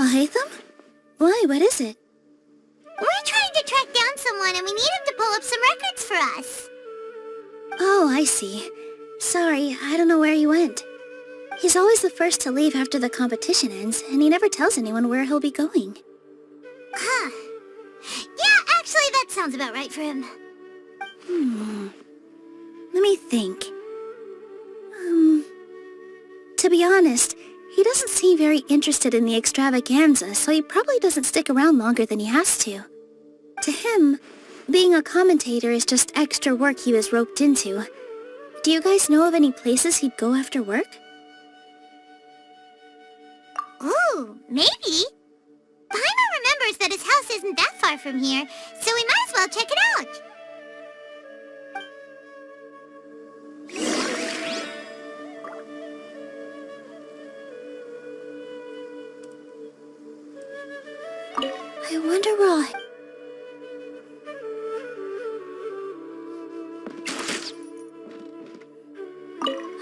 Hatham? Why, what is it? We're trying to track down someone and we need him to pull up some records for us. Oh, I see. Sorry, I don't know where he went. He's always the first to leave after the competition ends, and he never tells anyone where he'll be going. Huh. Yeah, actually that sounds about right for him. Let me think. To be honest, he doesn't seem very interested in the extravaganza, so he probably doesn't stick around longer than he has to. To him, being a commentator is just extra work he was roped into. Do you guys know of any places he'd go after work? Ooh, maybe. Paimon remembers that his house isn't that far from here, so we might as well check it out.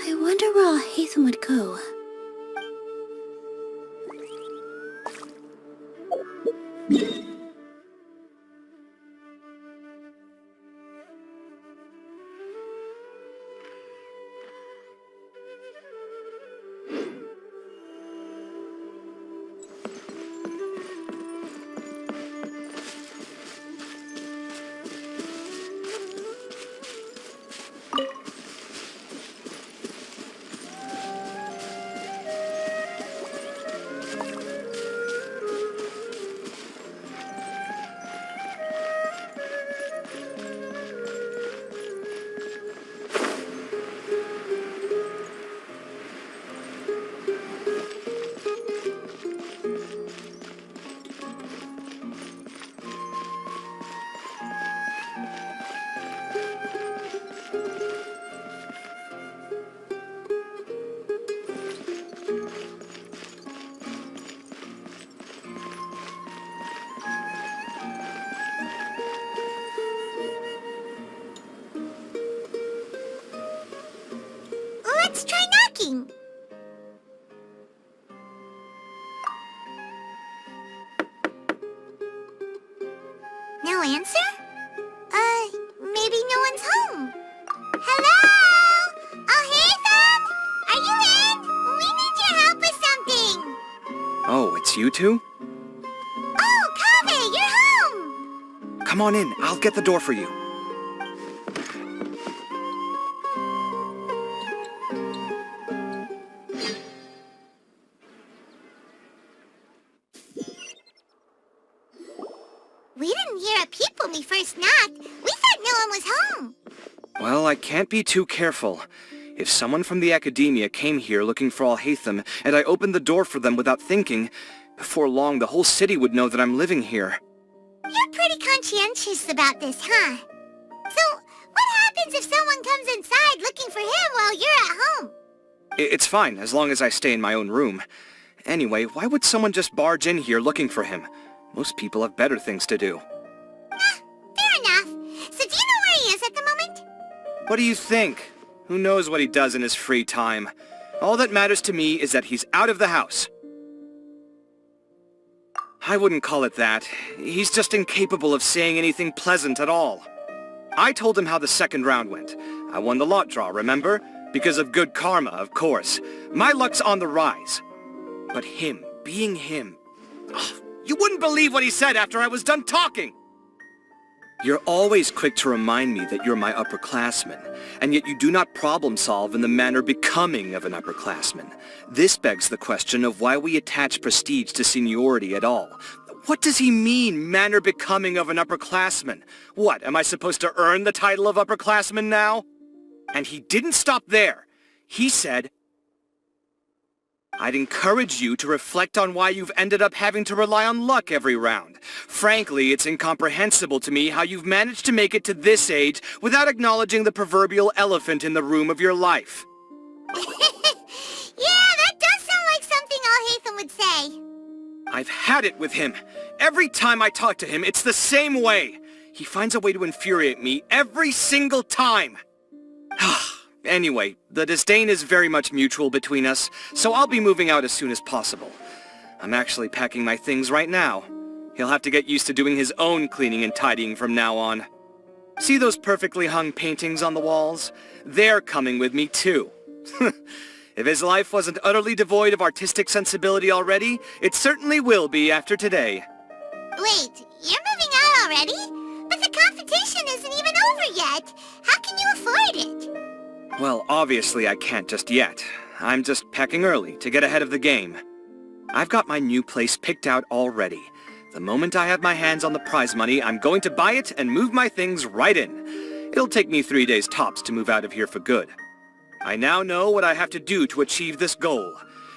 I wonder where Hatham would go. Let's try knocking. No answer? Maybe no one's home. Hello? Oh, Hatham? Are you in? We need your help with something. Oh, it's you two? Oh, Kaveh, you're home. Come on in, I'll get the door for you. We didn't hear a peep when we first knocked. We thought no one was home. Well, I can't be too careful. If someone from the academia came here looking for Al-Haytham, and I opened the door for them without thinking, before long the whole city would know that I'm living here. You're pretty conscientious about this, huh? So, what happens if someone comes inside looking for him while you're at home? It's fine, as long as I stay in my own room. Anyway, why would someone just barge in here looking for him? Most people have better things to do. Fair enough. So do you know where he is at the moment? What do you think? Who knows what he does in his free time? All that matters to me is that he's out of the house. I wouldn't call it that. He's just incapable of saying anything pleasant at all. I told him how the second round went. I won the lot draw, remember? Because of good karma, of course. My luck's on the rise. But him, being him... You wouldn't believe what he said after I was done talking! You're always quick to remind me that you're my upperclassman, and yet you do not problem solve in the manner becoming of an upperclassman. This begs the question of why we attach prestige to seniority at all. What does he mean, manner becoming of an upperclassman? What, am I supposed to earn the title of upperclassman now? And he didn't stop there. He said, I'd encourage you to reflect on why you've ended up having to rely on luck every round. Frankly, it's incomprehensible to me how you've managed to make it to this age without acknowledging the proverbial elephant in the room of your life. Yeah, that does sound like something Al-Haytham would say. I've had it with him. Every time I talk to him, it's the same way. He finds a way to infuriate me every single time. Anyway, the disdain is very much mutual between us, so I'll be moving out as soon as possible. I'm actually packing my things right now. He'll have to get used to doing his own cleaning and tidying from now on. See those perfectly hung paintings on the walls? They're coming with me too. If his life wasn't utterly devoid of artistic sensibility already, it certainly will be after today. Wait, you're moving out already? But the competition isn't even over yet. How can you afford it? Well, obviously I can't just yet. I'm just packing early to get ahead of the game. I've got my new place picked out already. The moment I have my hands on the prize money, I'm going to buy it and move my things right in. It'll take me 3 days tops to move out of here for good. I now know what I have to do to achieve this goal.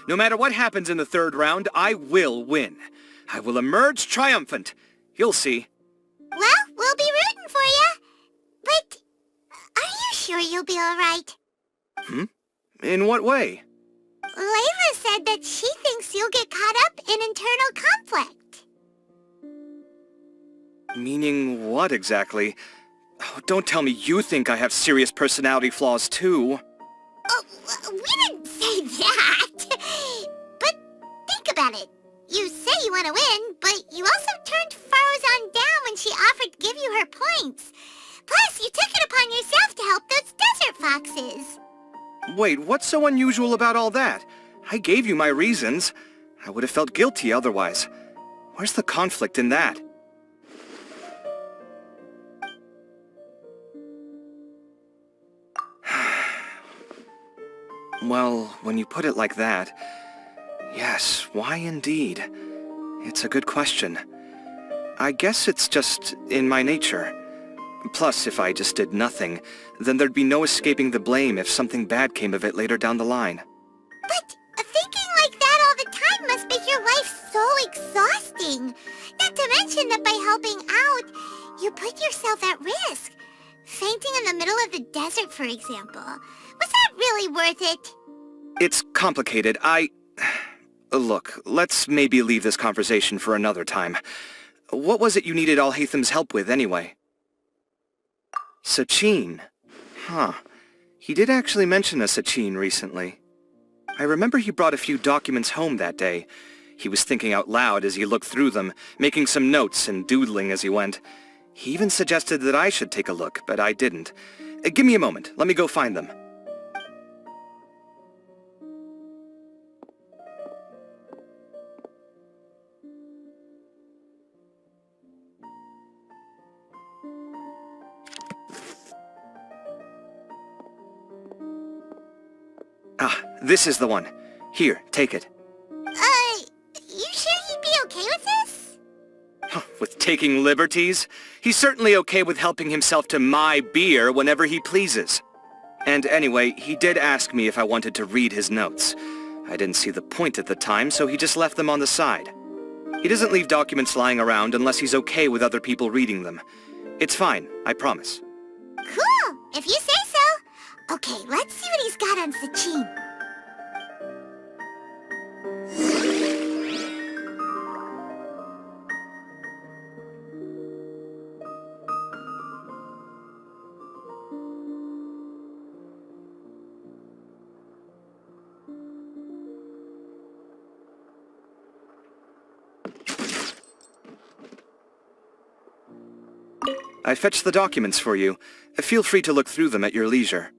No matter what happens in the third round, I will win. I will emerge triumphant. You'll see. Well, we'll be rooting for you. But are you sure you'll be all right? In what way? Layla said that she thinks you'll get caught up in internal conflict. Meaning what exactly? Oh, don't tell me you think I have serious personality flaws too. Oh, we didn't say that. But think about it. You say you want to win, but you also turned Farozan down when she offered to give you her points. Plus, you took it upon yourself to help those desert foxes. Wait, what's so unusual about all that? I gave you my reasons. I would have felt guilty otherwise. Where's the conflict in that? Well, when you put it like that, yes, why indeed? It's a good question. I guess it's just in my nature. Plus, if I just did nothing, then there'd be no escaping the blame if something bad came of it later down the line. But thinking like that all the time must make your life so exhausting. Not to mention that by helping out, you put yourself at risk. Fainting in the middle of the desert, for example. Was that really worth it? It's complicated. Look, let's maybe leave this conversation for another time. What was it you needed Alhaitham's help with, anyway? Sachin. Huh. He did actually mention a Sachin recently. I remember he brought a few documents home that day. He was thinking out loud as he looked through them, making some notes and doodling as he went. He even suggested that I should take a look, but I didn't. Give me a moment. Let me go find them. Ah, this is the one. Here, take it. You sure he'd be okay with this? With taking liberties? He's certainly okay with helping himself to my beer whenever he pleases. And anyway, he did ask me if I wanted to read his notes. I didn't see the point at the time, so he just left them on the side. He doesn't leave documents lying around unless he's okay with other people reading them. It's fine, I promise. Cool, if you say so. Okay, let's see what he's got on Sachin. I fetched the documents for you. Feel free to look through them at your leisure.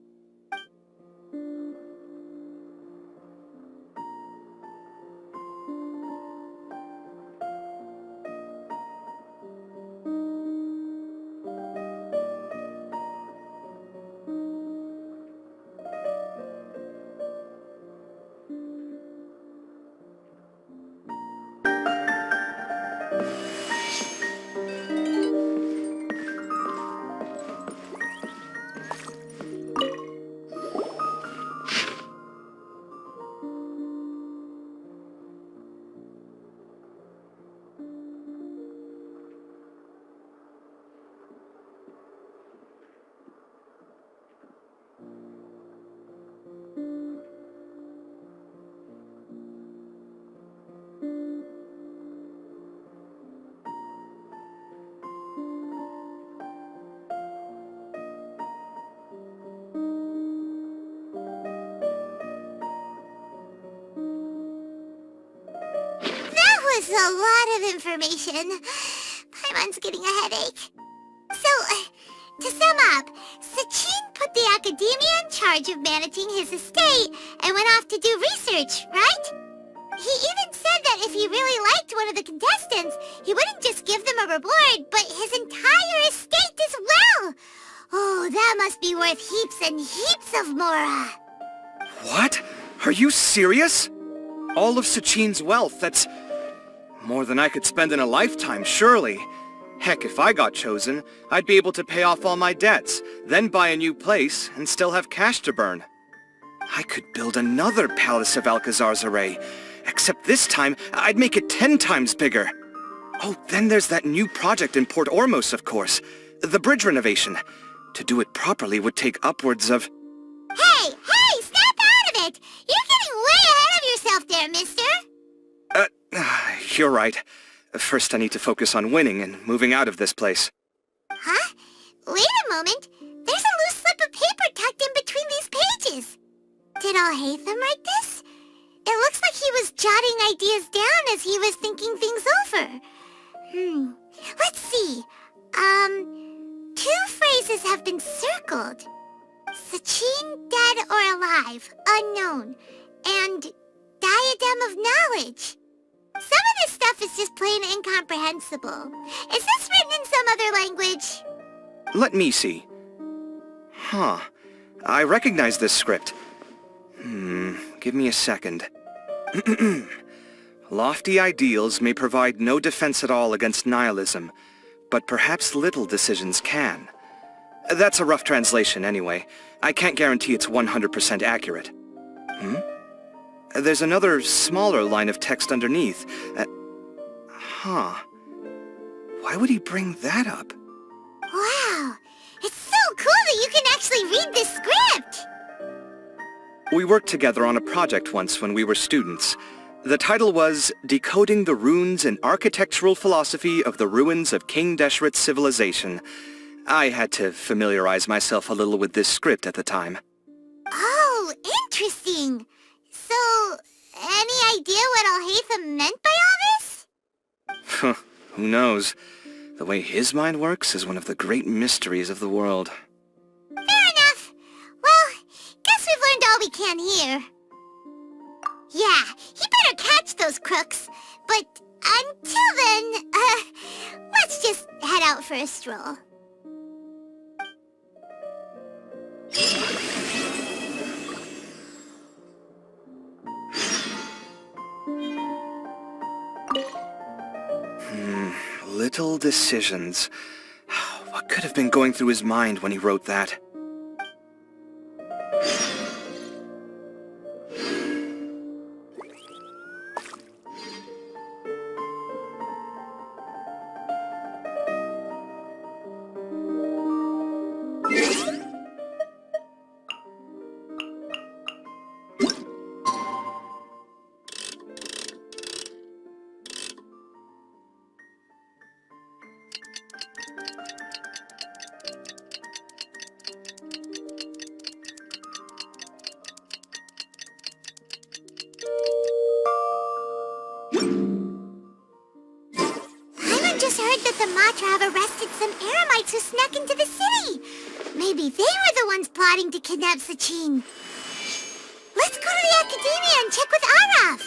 was a lot of information. Paimon's getting a headache. So, to sum up, Sachin put the academia in charge of managing his estate and went off to do research, right? He even said that if he really liked one of the contestants, he wouldn't just give them a reward, but his entire estate as well. Oh, that must be worth heaps and heaps of mora. What? Are you serious? All of Sachin's wealth, that's more than I could spend in a lifetime, surely. Heck, if I got chosen, I'd be able to pay off all my debts, then buy a new place, and still have cash to burn. I could build another Palace of Alcazar's array, except this time, I'd make it 10 times bigger. Oh, then there's that new project in Port Ormos, of course. The bridge renovation. To do it properly would take upwards of... Hey, snap out of it! You're getting way ahead of yourself there, mister! You're right. First I need to focus on winning and moving out of this place. Huh? Wait a moment. There's a loose slip of paper tucked in between these pages. Did Al-Haytham write this? It looks like he was jotting ideas down as he was thinking things over. Let's see. 2 phrases have been circled. Sachin, dead or alive, unknown, and diadem of knowledge. Some of this stuff is just plain incomprehensible. Is this written in some other language? Let me see. Huh. I recognize this script. Give me a second. Lofty ideals may provide no defense at all against nihilism, but perhaps little decisions can. That's a rough translation anyway. I can't guarantee it's 100% accurate. There's another smaller line of text underneath. Why would he bring that up? Wow! It's so cool that you can actually read this script! We worked together on a project once when we were students. The title was Decoding the Runes and Architectural Philosophy of the Ruins of King Deshret's Civilization. I had to familiarize myself a little with this script at the time. Oh, interesting! So, any idea what Al-Haytham meant by all this? Who knows? The way his mind works is one of the great mysteries of the world. Fair enough. Well, guess we've learned all we can here. Yeah, he better catch those crooks. But until then, let's just head out for a stroll. Little decisions. What could have been going through his mind when he wrote that? The Matra have arrested some Eremites who snuck into the city. Maybe they were the ones plotting to kidnap Sachin. Let's go to the Academia and check with Araf.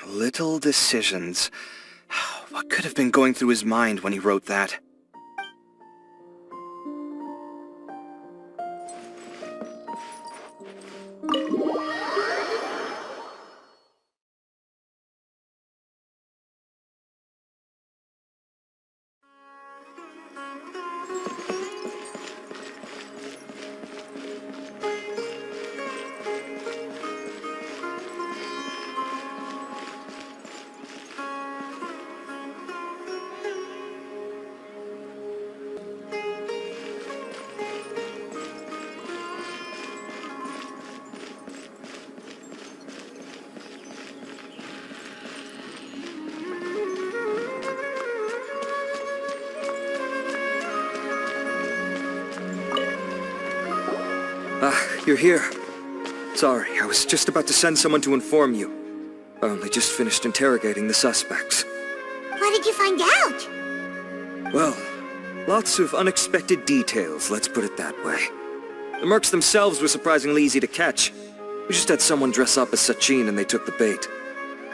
Little decisions. What could have been going through his mind when he wrote that? You're here. Sorry, I was just about to send someone to inform you. I only just finished interrogating the suspects. What did you find out? Well, lots of unexpected details, let's put it that way. The mercs themselves were surprisingly easy to catch. We just had someone dress up as Sachin and they took the bait.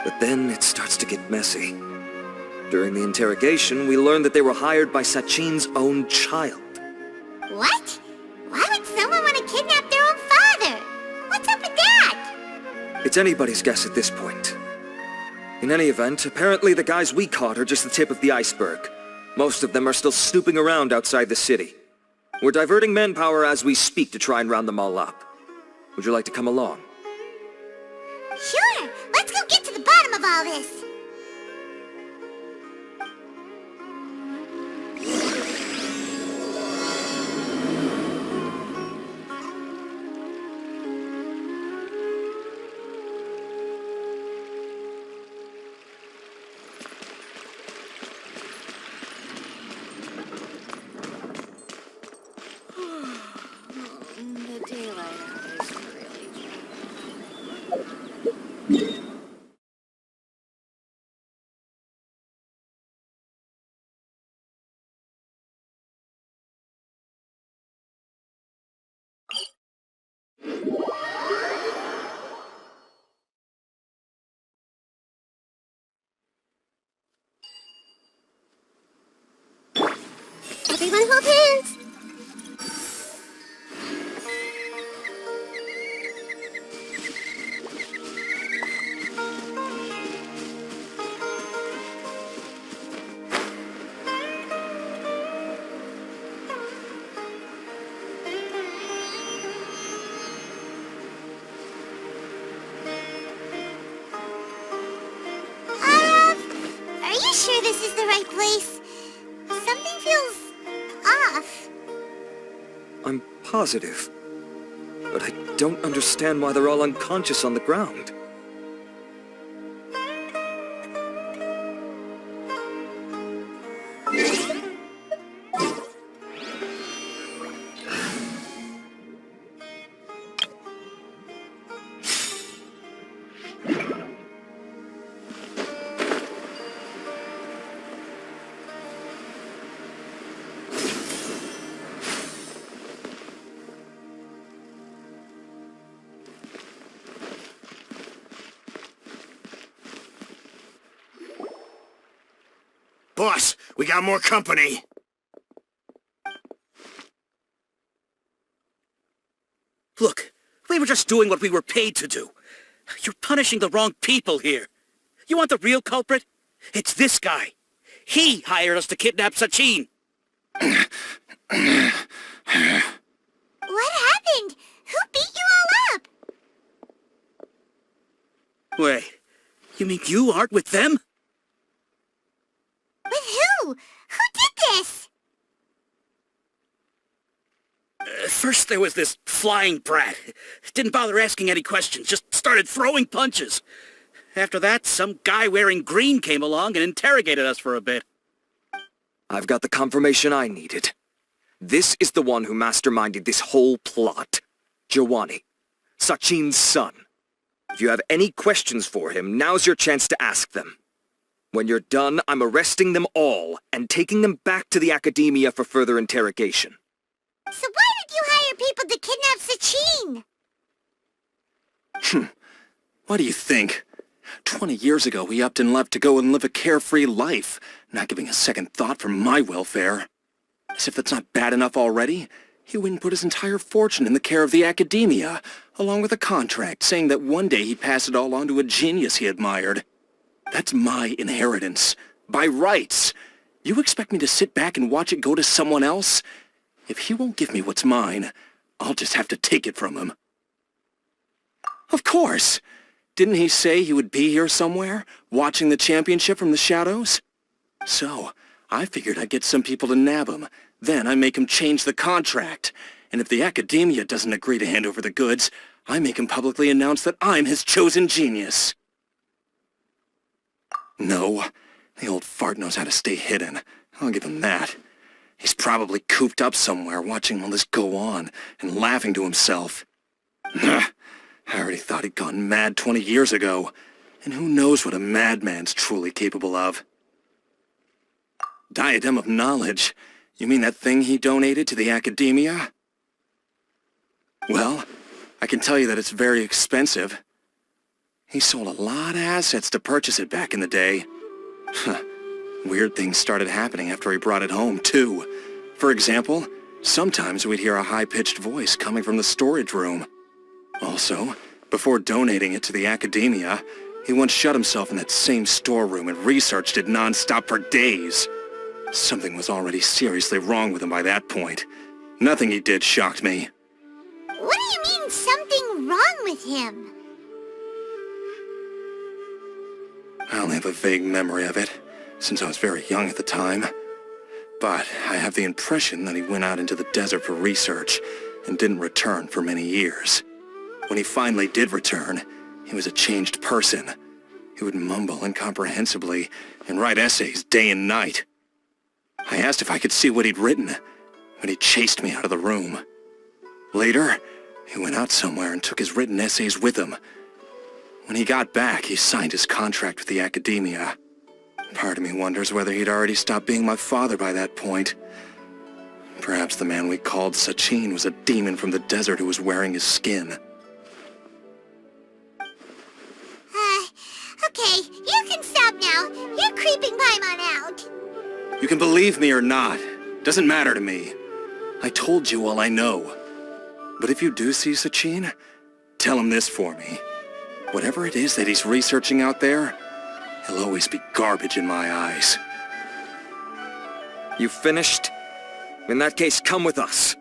But then it starts to get messy. During the interrogation, we learned that they were hired by Sachin's own child. What? Why would someone want to kidnap their own father? What's up with that? It's anybody's guess at this point. In any event, apparently the guys we caught are just the tip of the iceberg. Most of them are still snooping around outside the city. We're diverting manpower as we speak to try and round them all up. Would you like to come along? Sure, let's go get to the bottom of all this. The daylight hours are really... Everyone hold hands. Are you sure this is the right place? Something feels off. I'm positive. But I don't understand why they're all unconscious on the ground. Boss, we got more company. Look, we were just doing what we were paid to do. You're punishing the wrong people here. You want the real culprit? It's this guy. He hired us to kidnap Sachin. What happened? Who beat you all up? Wait, you mean you aren't with them? With who? Who did this? First there was this flying brat. Didn't bother asking any questions, just started throwing punches. After that, some guy wearing green came along and interrogated us for a bit. I've got the confirmation I needed. This is the one who masterminded this whole plot. Jawani, Sachin's son. If you have any questions for him, now's your chance to ask them. When you're done, I'm arresting them all and taking them back to the academia for further interrogation. So why did you hire people to kidnap Sachin? What do you think? 20 years ago, he upped and left to go and live a carefree life, not giving a second thought for my welfare. As if that's not bad enough already, he went and put his entire fortune in the care of the academia, along with a contract saying that one day he'd pass it all on to a genius he admired. That's my inheritance. By rights. You expect me to sit back and watch it go to someone else? If he won't give me what's mine, I'll just have to take it from him. Of course! Didn't he say he would be here somewhere, watching the championship from the shadows? So, I figured I'd get some people to nab him. Then I make him change the contract. And if the academia doesn't agree to hand over the goods, I make him publicly announce that I'm his chosen genius. No, the old fart knows how to stay hidden. I'll give him that. He's probably cooped up somewhere watching all this go on and laughing to himself. I already thought he'd gone mad 20 years ago. And who knows what a madman's truly capable of? Diadem of Knowledge? You mean that thing he donated to the academia? Well, I can tell you that it's very expensive. He sold a lot of assets to purchase it back in the day. Weird things started happening after he brought it home, too. For example, sometimes we'd hear a high-pitched voice coming from the storage room. Also, before donating it to the academia, he once shut himself in that same storeroom and researched it non-stop for days. Something was already seriously wrong with him by that point. Nothing he did shocked me. What do you mean, something wrong with him? I only have a vague memory of it, since I was very young at the time. But I have the impression that he went out into the desert for research and didn't return for many years. When he finally did return, he was a changed person. He would mumble incomprehensibly and write essays day and night. I asked if I could see what he'd written, but he chased me out of the room. Later, he went out somewhere and took his written essays with him. When he got back, he signed his contract with the academia. Part of me wonders whether he'd already stopped being my father by that point. Perhaps the man we called Sachin was a demon from the desert who was wearing his skin. Okay, you can stop now. You're creeping Paimon out. You can believe me or not. Doesn't matter to me. I told you all I know. But if you do see Sachin, tell him this for me. Whatever it is that he's researching out there, he'll always be garbage in my eyes. You finished? In that case, come with us.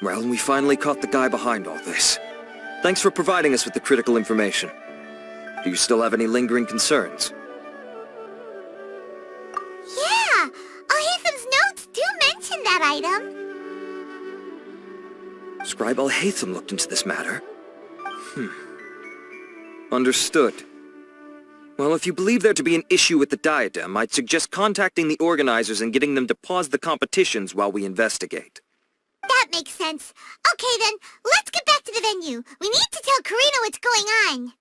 Well, we finally caught the guy behind all this. Thanks for providing us with the critical information. Do you still have any lingering concerns? Yeah, Al-Haytham's notes do mention that item. Scribe Al-Haytham looked into this matter. Understood. Well, if you believe there to be an issue with the diadem, I'd suggest contacting the organizers and getting them to pause the competitions while we investigate. That makes sense. Okay then, let's get back to the venue. We need to tell Karina what's going on.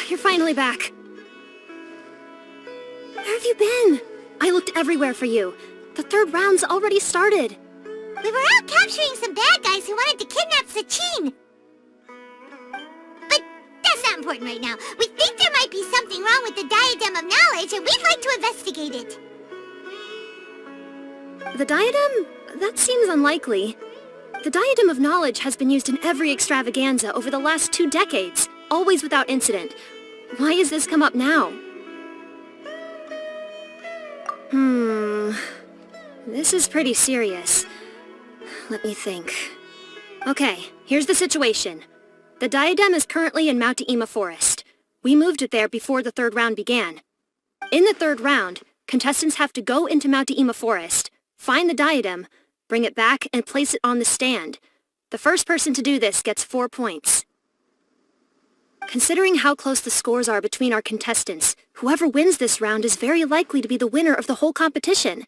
You're finally back. Where have you been? I looked everywhere for you. The third round's already started. We were out capturing some bad guys who wanted to kidnap Sachin. But that's not important right now. We think there might be something wrong with the Diadem of Knowledge, and we'd like to investigate it. The diadem? That seems unlikely. The Diadem of Knowledge has been used in every extravaganza over the last 2 decades, always without incident. Why has this come up now? This is pretty serious. Let me think. Okay, here's the situation. The diadem is currently in Mount Ima Forest. We moved it there before the third round began. In the third round, contestants have to go into Mount Ima Forest, find the diadem, bring it back, and place it on the stand. The first person to do this gets 4 points. Considering how close the scores are between our contestants, whoever wins this round is very likely to be the winner of the whole competition.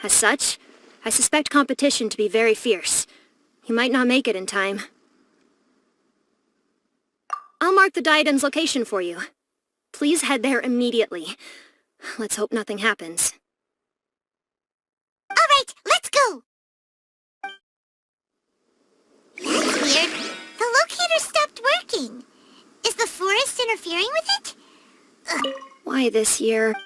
As such, I suspect competition to be very fierce. You might not make it in time. I'll mark the diadem's location for you. Please head there immediately. Let's hope nothing happens. All right, let's Why this year?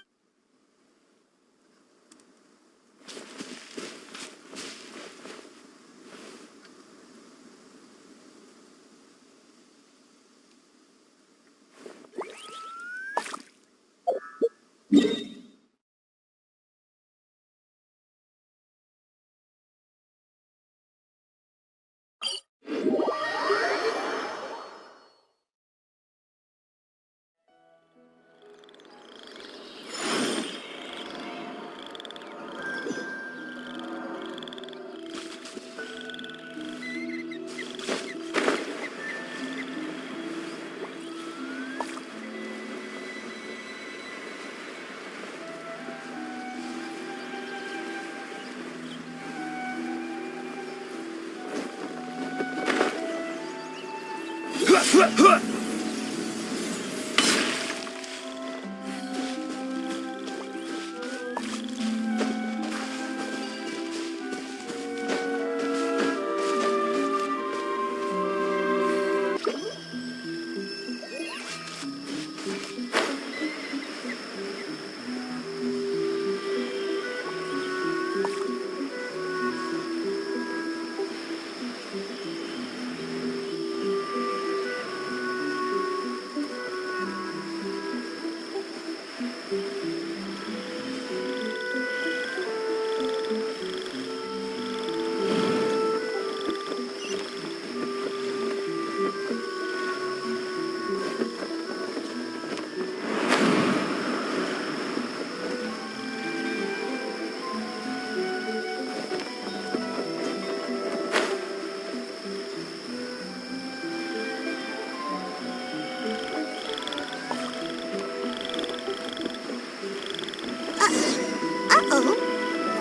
Uh-oh.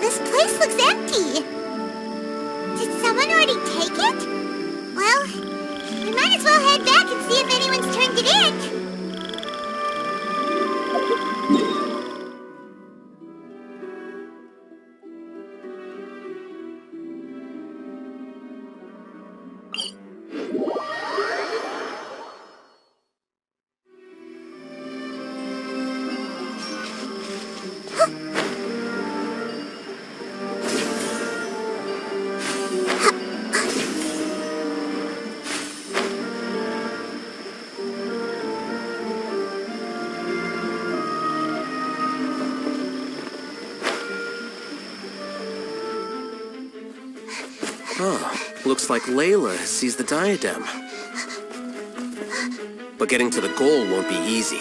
This place looks empty. Did someone already take it? Well, we might as well head back and see if anyone's turned it in. Oh, looks like Layla sees the diadem. But getting to the goal won't be easy.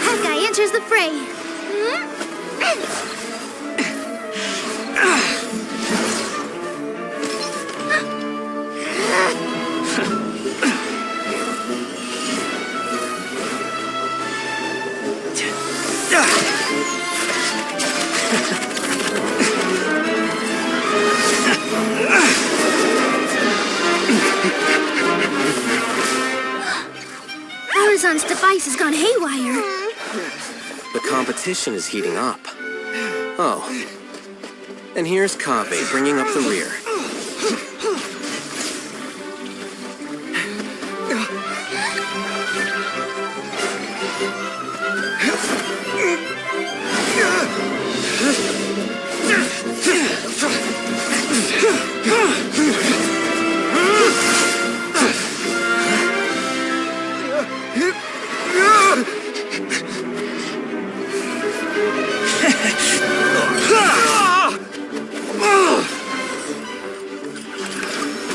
That guy enters the fray. Amazon's device has gone haywire. The competition is heating up. Oh. And here's Kaveh bringing up the rear.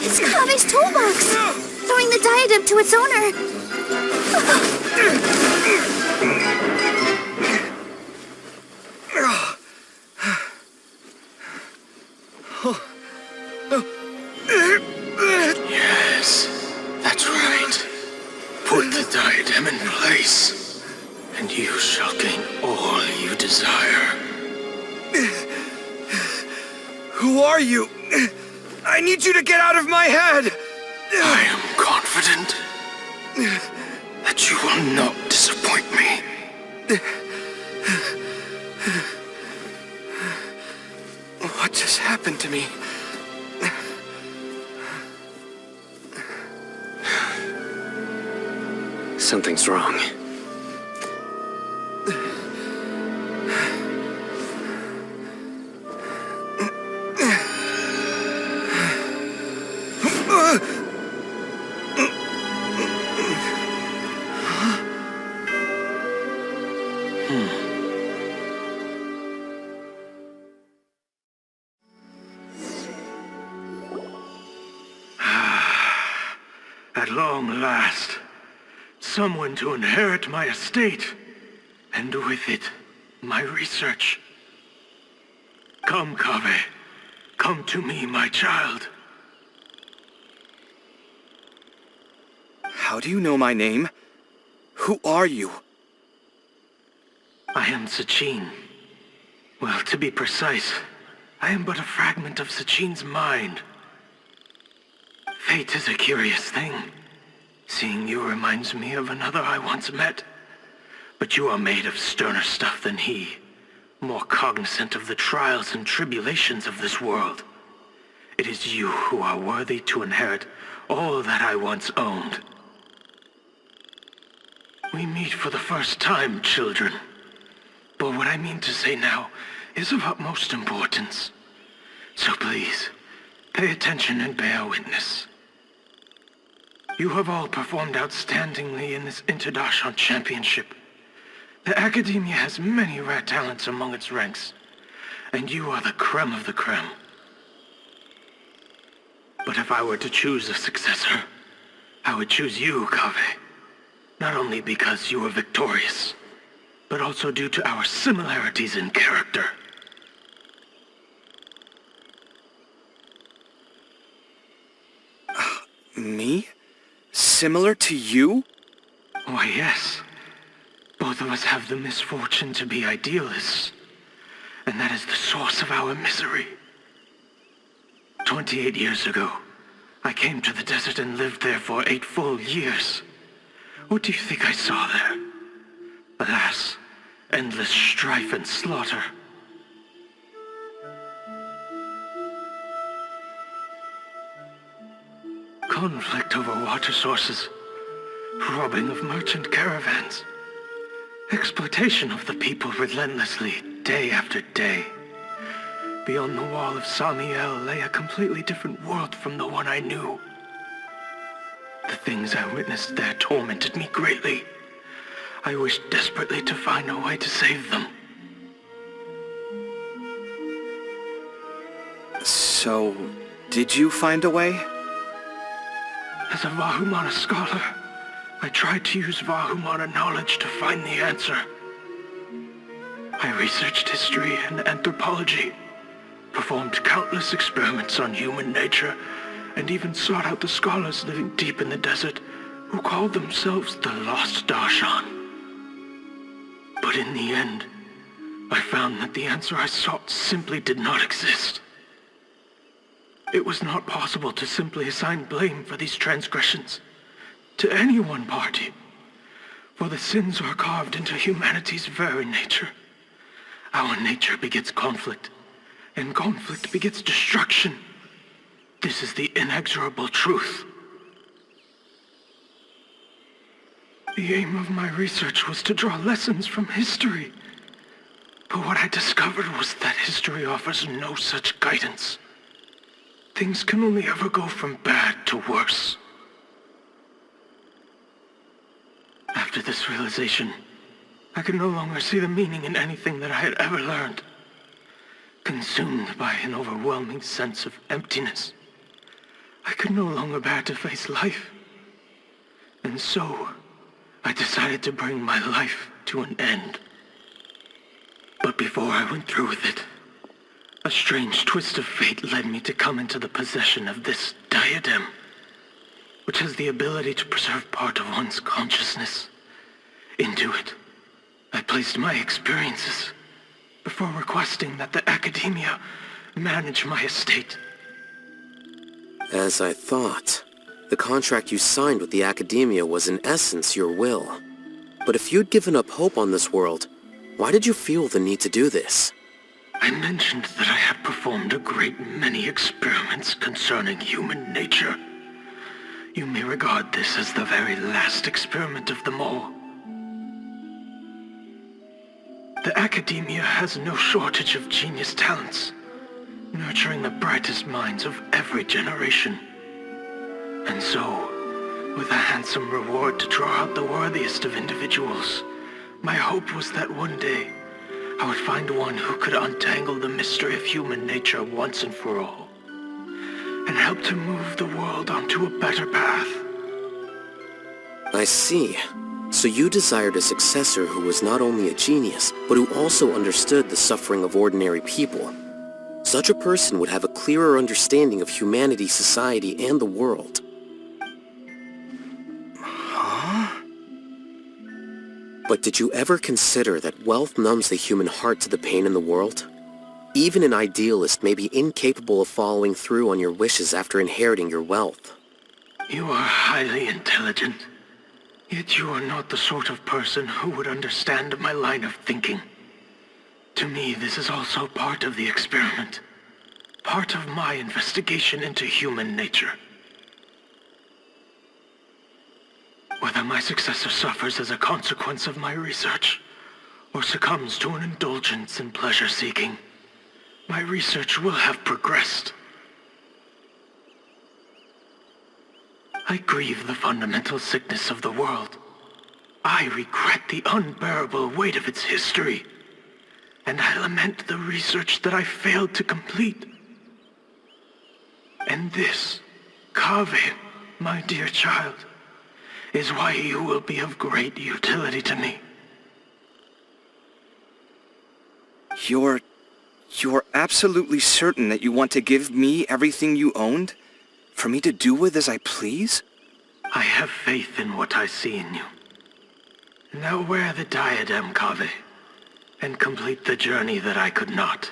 It's Kaveh's toolbox, throwing the diadem to its owner. Yes, that's right. Put the diadem in place, and you shall gain all you desire. Who are you? I need you to get out of my head! I am confident that you will not disappoint me. What just happened to me? Something's wrong. At long last, someone to inherit my estate, and with it, my research. Come, Kaveh. Come to me, my child. How do you know my name? Who are you? I am Sachin. Well, to be precise, I am but a fragment of Sachin's mind. Fate is a curious thing. Seeing you reminds me of another I once met. But you are made of sterner stuff than he, more cognizant of the trials and tribulations of this world. It is you who are worthy to inherit all that I once owned. We meet for the first time, children. But what I mean to say now is of utmost importance. So please, pay attention and bear witness. You have all performed outstandingly in this Interdashon Championship. The Academia has many rare talents among its ranks, and you are the creme of the creme. But if I were to choose a successor, I would choose you, Kaveh. Not only because you were victorious, but also due to our similarities in character. Me? Similar to you? Why, yes. Both of us have the misfortune to be idealists, and that is the source of our misery. 28 years ago, I came to the desert and lived there for 8 full years. What do you think I saw there? Alas, endless strife and slaughter. Conflict over water sources, robbing of merchant caravans, exploitation of the people relentlessly, day after day. Beyond the wall of Samiel lay a completely different world from the one I knew. The things I witnessed there tormented me greatly. I wished desperately to find a way to save them. So, did you find a way? As a Vahumana scholar, I tried to use Vahumana knowledge to find the answer. I researched history and anthropology, performed countless experiments on human nature, and even sought out the scholars living deep in the desert who called themselves the Lost Darshan. But in the end, I found that the answer I sought simply did not exist. It was not possible to simply assign blame for these transgressions to any one party, for the sins are carved into humanity's very nature. Our nature begets conflict, and conflict begets destruction. This is the inexorable truth. The aim of my research was to draw lessons from history, but what I discovered was that history offers no such guidance. Things can only ever go from bad to worse. After this realization, I could no longer see the meaning in anything that I had ever learned. Consumed by an overwhelming sense of emptiness, I could no longer bear to face life. And so, I decided to bring my life to an end. But before I went through with it, a strange twist of fate led me to come into the possession of this diadem, which has the ability to preserve part of one's consciousness. Into it, I placed my experiences before requesting that the Academia manage my estate. As I thought, the contract you signed with the Academia was in essence your will. But if you'd given up hope on this world, why did you feel the need to do this? I mentioned that I had performed a great many experiments concerning human nature. You may regard this as the very last experiment of them all. The academia has no shortage of genius talents, nurturing the brightest minds of every generation. And so, with a handsome reward to draw out the worthiest of individuals, my hope was that one day I would find one who could untangle the mystery of human nature once and for all, and help to move the world onto a better path. I see. So you desired a successor who was not only a genius, but who also understood the suffering of ordinary people. Such a person would have a clearer understanding of humanity, society, and the world. But did you ever consider that wealth numbs the human heart to the pain in the world? Even an idealist may be incapable of following through on your wishes after inheriting your wealth. You are highly intelligent, yet you are not the sort of person who would understand my line of thinking. To me, this is also part of the experiment, part of my investigation into human nature. Whether my successor suffers as a consequence of my research, or succumbs to an indulgence in pleasure-seeking, my research will have progressed. I grieve the fundamental sickness of the world. I regret the unbearable weight of its history, and I lament the research that I failed to complete. And this, Kaveh, my dear child, is why you will be of great utility to me. You're absolutely certain that you want to give me everything you owned? For me to do with as I please? I have faith in what I see in you. Now wear the diadem, Kaveh, and complete the journey that I could not.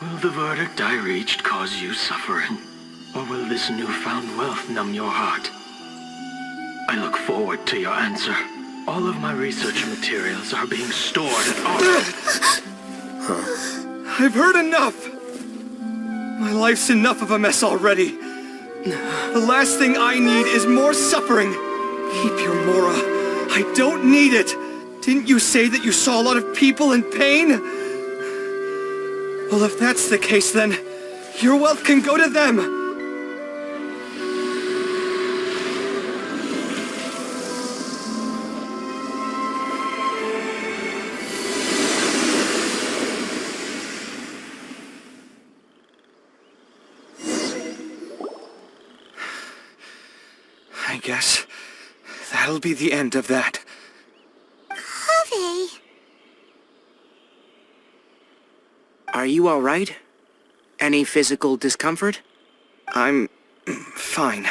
Will the verdict I reached cause you suffering? Or will this newfound wealth numb your heart? I look forward to your answer. All of my research materials are being stored at I've heard enough! My life's enough of a mess already. The last thing I need is more suffering. Keep your Mora. I don't need it. Didn't you say that you saw a lot of people in pain? Well, if that's the case, then your wealth can go to them. I guess that'll be the end of that. Kaveh. Are you all right? Any physical discomfort? I'm fine.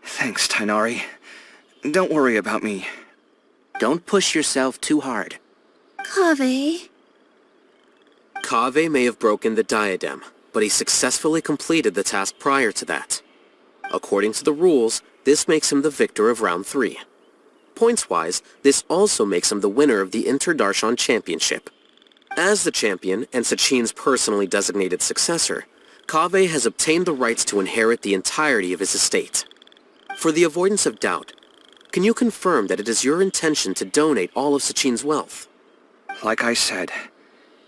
Thanks, Tainari. Don't worry about me. Don't push yourself too hard. Kaveh. Kaveh may have broken the diadem, but he successfully completed the task prior to that. According to the rules, this makes him the victor of round 3. Points-wise, this also makes him the winner of the Inter-Darshan Championship. As the champion and Sachin's personally designated successor, Kaveh has obtained the rights to inherit the entirety of his estate. For the avoidance of doubt, can you confirm that it is your intention to donate all of Sachin's wealth? Like I said,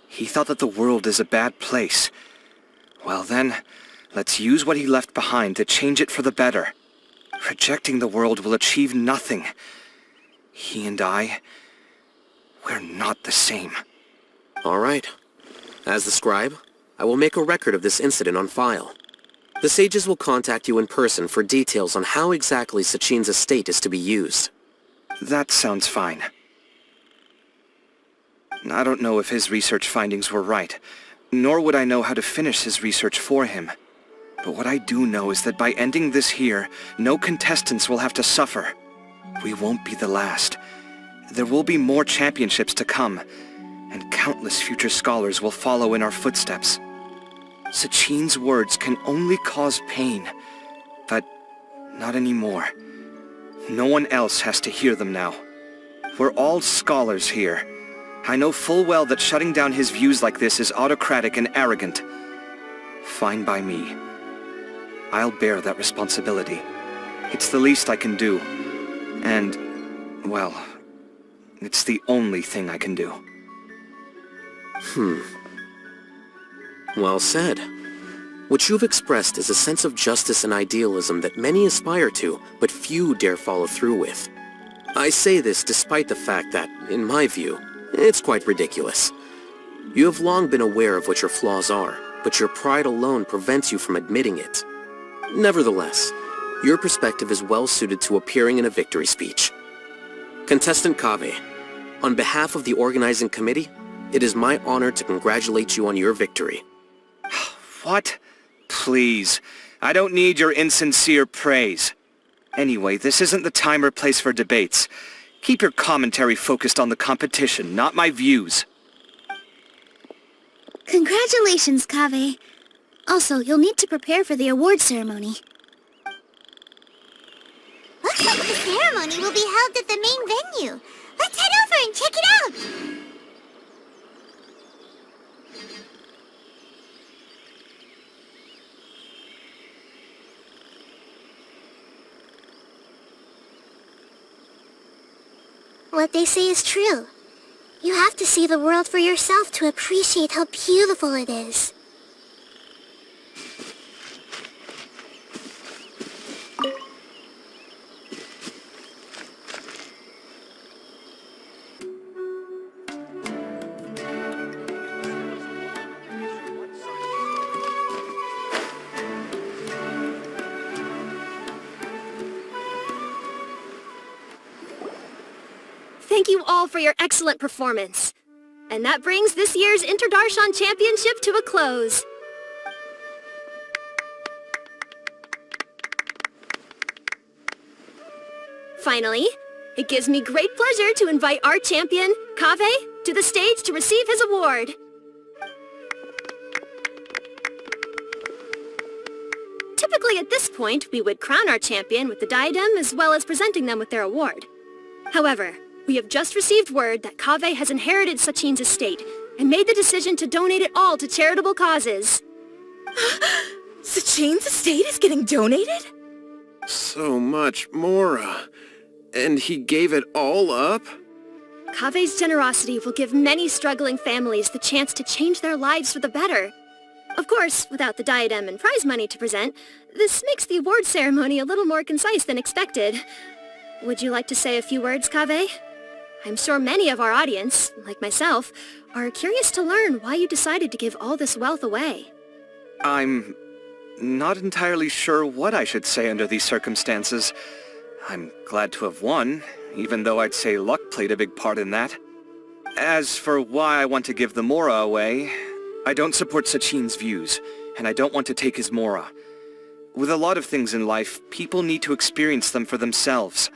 he thought that the world is a bad place. Well then, let's use what he left behind to change it for the better. Rejecting the world will achieve nothing. He and I, we're not the same. All right. As the scribe, I will make a record of this incident on file. The sages will contact you in person for details on how exactly Sachin's estate is to be used. That sounds fine. I don't know if his research findings were right, nor would I know how to finish his research for him. But what I do know is that by ending this here, no contestants will have to suffer. We won't be the last. There will be more championships to come, and countless future scholars will follow in our footsteps. Sachin's words can only cause pain, but not anymore. No one else has to hear them now. We're all scholars here. I know full well that shutting down his views like this is autocratic and arrogant. Fine by me. I'll bear that responsibility. It's the least I can do. And, well, it's the only thing I can do. Well said. What you've expressed is a sense of justice and idealism that many aspire to, but few dare follow through with. I say this despite the fact that, in my view, it's quite ridiculous. You have long been aware of what your flaws are, but your pride alone prevents you from admitting it. Nevertheless, your perspective is well suited to appearing in a victory speech. Contestant Kaveh, on behalf of the organizing committee, it is my honor to congratulate you on your victory. What? Please. I don't need your insincere praise. Anyway, this isn't the time or place for debates. Keep your commentary focused on the competition, not my views. Congratulations, Kaveh. Also, you'll need to prepare for the award ceremony. Looks like the ceremony will be held at the main venue. Let's head over and check it out! What they say is true. You have to see the world for yourself to appreciate how beautiful it is. Thank you all for your excellent performance. And that brings this year's Interdarshan Championship to a close. Finally, it gives me great pleasure to invite our champion, Kaveh, to the stage to receive his award. Typically at this point, we would crown our champion with the diadem as well as presenting them with their award. However, we have just received word that Kaveh has inherited Sachin's estate and made the decision to donate it all to charitable causes. Sachin's estate is getting donated? So much, Mora. And he gave it all up? Kaveh's generosity will give many struggling families the chance to change their lives for the better. Of course, without the diadem and prize money to present, this makes the award ceremony a little more concise than expected. Would you like to say a few words, Kaveh? I'm sure many of our audience, like myself, are curious to learn why you decided to give all this wealth away. I'm not entirely sure what I should say under these circumstances. I'm glad to have won, even though I'd say luck played a big part in that. As for why I want to give the Mora away, I don't support Sachin's views, and I don't want to take his Mora. With a lot of things in life, people need to experience them for themselves.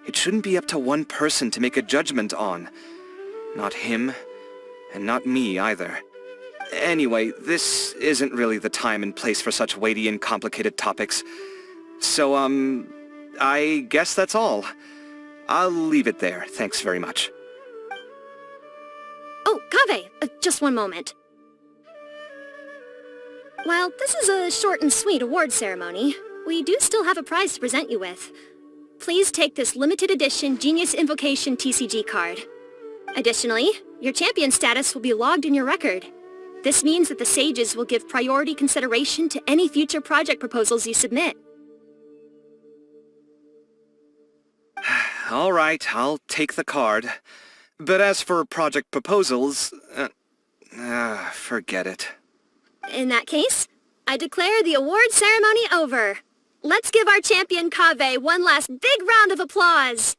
It shouldn't be up to one person to make a judgment on. Not him, and not me either. Anyway, this isn't really the time and place for such weighty and complicated topics. So, I guess that's all. I'll leave it there. Thanks very much. Oh, Kaveh, just one moment. While this is a short and sweet award ceremony, we do still have a prize to present you with. Please take this limited edition Genius Invocation TCG card. Additionally, your champion status will be logged in your record. This means that the sages will give priority consideration to any future project proposals you submit. All right, I'll take the card. But as for project proposals, forget it. In that case, I declare the award ceremony over. Let's give our champion Kaveh one last big round of applause.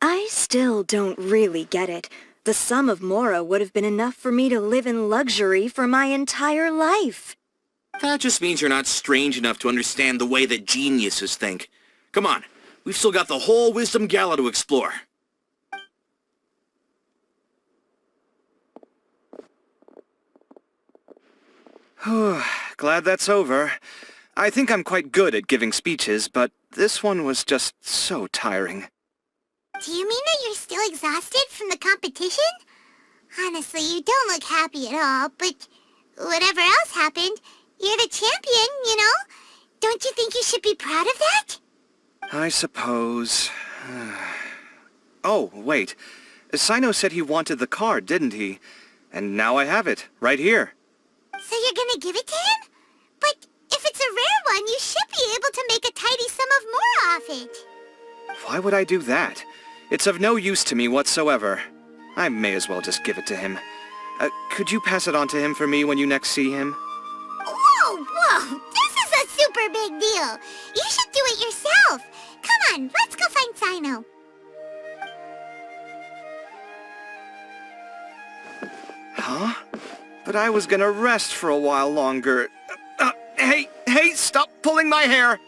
I still don't really get it. The sum of Mora would have been enough for me to live in luxury for my entire life. That just means you're not strange enough to understand the way that geniuses think. Come on, we've still got the whole Wisdom Gala to explore. Glad that's over. I think I'm quite good at giving speeches, but this one was just so tiring. Do you mean that you're still exhausted from the competition? Honestly, you don't look happy at all, but whatever else happened, you're the champion, you know? Don't you think you should be proud of that? I suppose. Oh, wait. Sino said he wanted the card, didn't he? And now I have it, right here. So you're gonna give it to him? But if it's a rare one, you should be able to make a tidy sum of more off it. Why would I do that? It's of no use to me whatsoever. I may as well just give it to him. Could you pass it on to him for me when you next see him? Whoa! This is a super big deal. You should do it yourself. Come on, let's go find Sino. Huh? But I was gonna rest for a while longer. Hey, stop pulling my hair!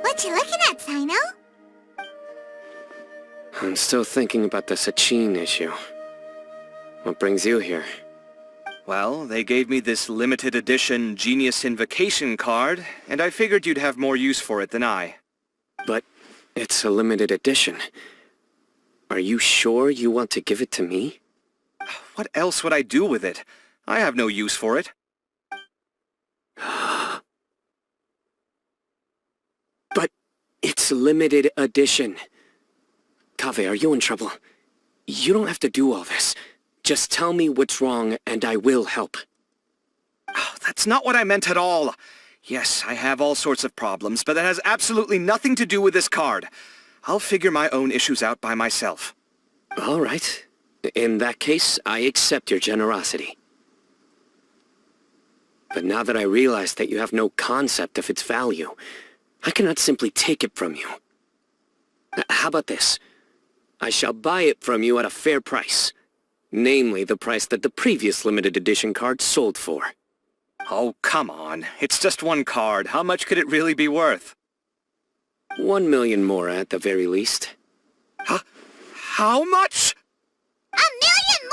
What you looking at, Sino? I'm still thinking about the Sachin issue. What brings you here? Well, they gave me this limited edition Genius Invocation card, and I figured you'd have more use for it than I. But it's a limited edition. Are you sure you want to give it to me? What else would I do with it? I have no use for it. But it's limited edition. Kaveh, are you in trouble? You don't have to do all this. Just tell me what's wrong and I will help. Oh, that's not what I meant at all. Yes, I have all sorts of problems, but that has absolutely nothing to do with this card. I'll figure my own issues out by myself. All right. In that case, I accept your generosity. But now that I realize that you have no concept of its value, I cannot simply take it from you. How about this? I shall buy it from you at a fair price. Namely, the price that the previous limited edition card sold for. Oh, come on. It's just one card. How much could it really be worth? 1 million more at the very least. Huh? How much? 1 million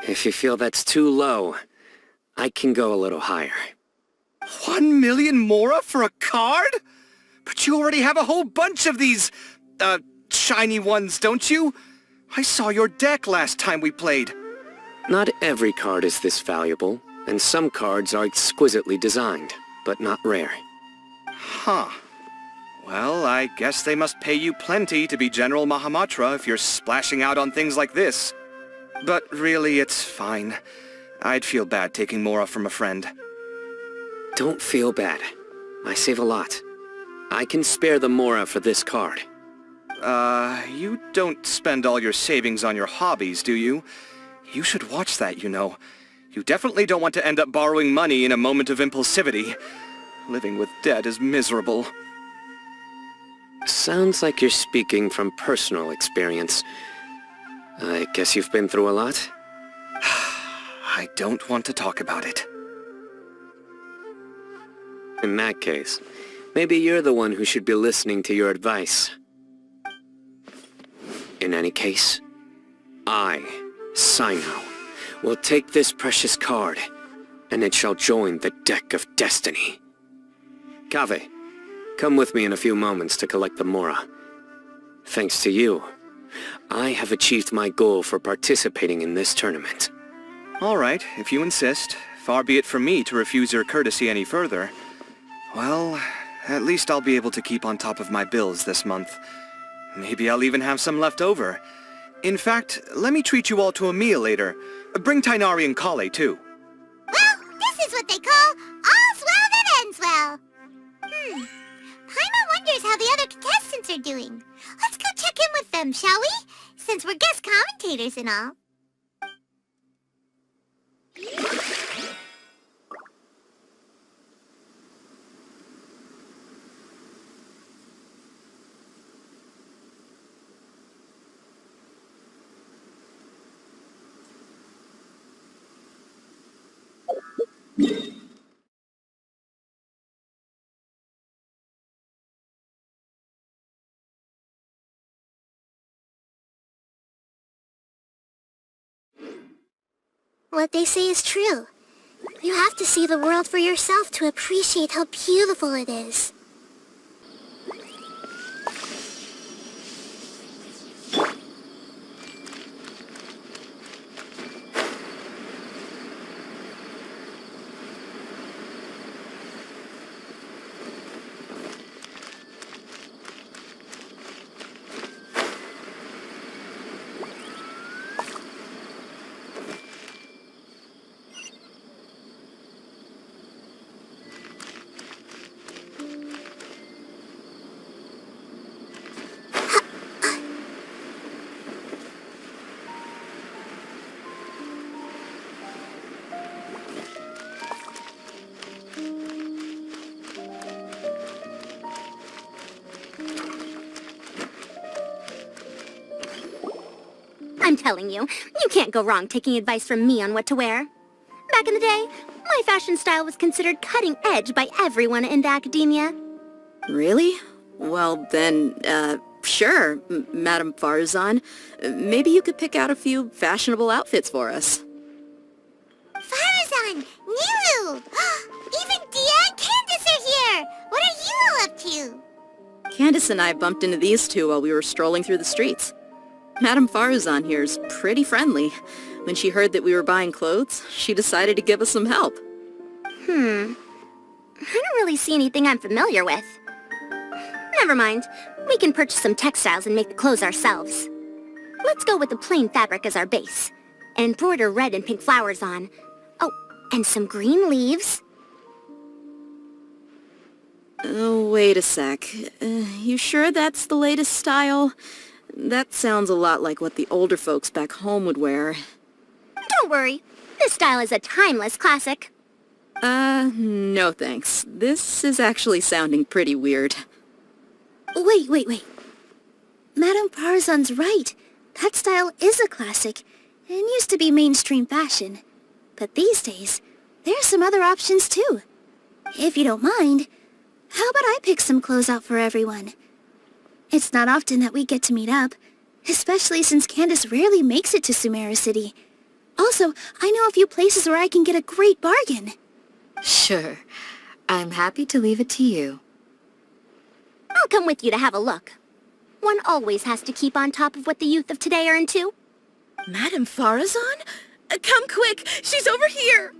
more? If you feel that's too low, I can go a little higher. 1 million mora for a card? But you already have a whole bunch of these, shiny ones, don't you? I saw your deck last time we played. Not every card is this valuable, and some cards are exquisitely designed, but not rare. Huh. Well, I guess they must pay you plenty to be General Mahamatra if you're splashing out on things like this. But really, it's fine. I'd feel bad taking mora from a friend. Don't feel bad. I save a lot. I can spare the mora for this card. You don't spend all your savings on your hobbies, do you? You should watch that, you know. You definitely don't want to end up borrowing money in a moment of impulsivity. Living with debt is miserable. Sounds like you're speaking from personal experience. I guess you've been through a lot? I don't want to talk about it. In that case, maybe you're the one who should be listening to your advice. In any case, I, Sino, will take this precious card, and it shall join the deck of destiny. Kaveh, come with me in a few moments to collect the mora. Thanks to you, I have achieved my goal for participating in this tournament. All right, if you insist. Far be it from me to refuse your courtesy any further. Well, at least I'll be able to keep on top of my bills this month. Maybe I'll even have some left over. In fact, let me treat you all to a meal later. Bring Tainari and Kale, too. Well, this is what they call all's well that ends well. Paimon wonders how the other contestants are doing. Let's go check in with them, shall we? Since we're guest commentators and all. What they say is true. You have to see the world for yourself to appreciate how beautiful it is. I'm telling you, you can't go wrong taking advice from me on what to wear. Back in the day, my fashion style was considered cutting edge by everyone in the academia. Really? Well then, sure, Madame Farazan. Maybe you could pick out a few fashionable outfits for us. Farazan! Nilu! Even Dia and Candace are here! What are you all up to? Candace and I bumped into these two while we were strolling through the streets. Madame Farazan here's pretty friendly. When she heard that we were buying clothes, she decided to give us some help. I don't really see anything I'm familiar with. Never mind. We can purchase some textiles and make the clothes ourselves. Let's go with the plain fabric as our base. And embroider red and pink flowers on. Oh, and some green leaves. Oh, wait a sec. You sure that's the latest style? That sounds a lot like what the older folks back home would wear. Don't worry. This style is a timeless classic. No thanks. This is actually sounding pretty weird. Wait. Madame Farazan's right. That style is a classic and used to be mainstream fashion. But these days, there's some other options too. If you don't mind, how about I pick some clothes out for everyone? It's not often that we get to meet up, especially since Candace rarely makes it to Sumeru City. Also, I know a few places where I can get a great bargain. Sure. I'm happy to leave it to you. I'll come with you to have a look. One always has to keep on top of what the youth of today are into. Madame Farazan? Come quick! She's over here!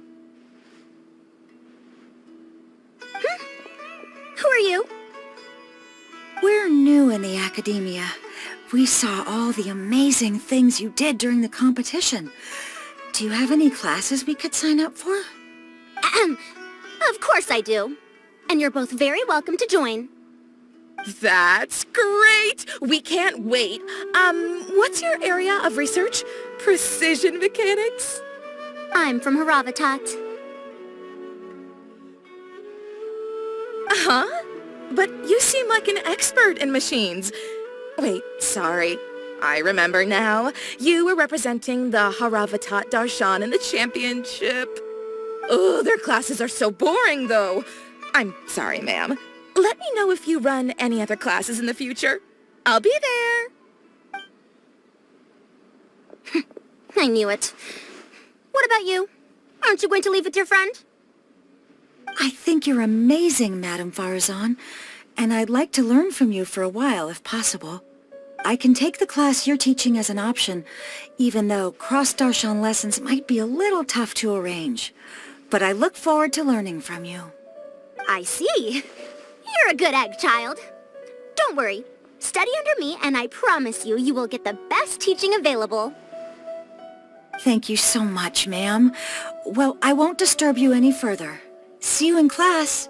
Who are you? We're new in the academia. We saw all the amazing things you did during the competition. Do you have any classes we could sign up for? Of course I do. And you're both very welcome to join. That's great! We can't wait. What's your area of research? Precision mechanics? I'm from Haravatat. Huh? But you seem like an expert in machines. Wait, sorry. I remember now. You were representing the Haravatat Darshan in the championship. Oh, their classes are so boring, though. I'm sorry, ma'am. Let me know if you run any other classes in the future. I'll be there. I knew it. What about you? Aren't you going to leave with your friend? I think you're amazing, Madame Farazan, and I'd like to learn from you for a while, if possible. I can take the class you're teaching as an option, even though cross-Darshan lessons might be a little tough to arrange. But I look forward to learning from you. I see. You're a good egg, child. Don't worry. Study under me, and I promise you, you will get the best teaching available. Thank you so much, ma'am. Well, I won't disturb you any further. See you in class.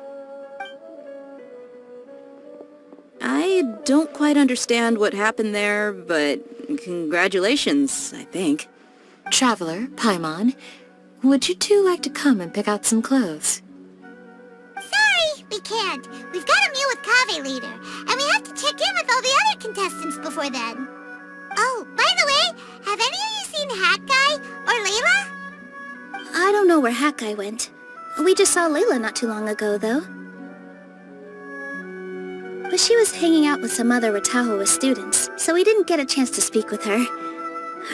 I don't quite understand what happened there, but congratulations, I think. Traveler, Paimon, would you two like to come and pick out some clothes? Sorry, we can't. We've got a meal with Kaveh later, and we have to check in with all the other contestants before then. Oh, by the way, have any of you seen Hat Guy or Layla? I don't know where Hat Guy went. We just saw Layla not too long ago, though. But she was hanging out with some other Ratahoa students, so we didn't get a chance to speak with her.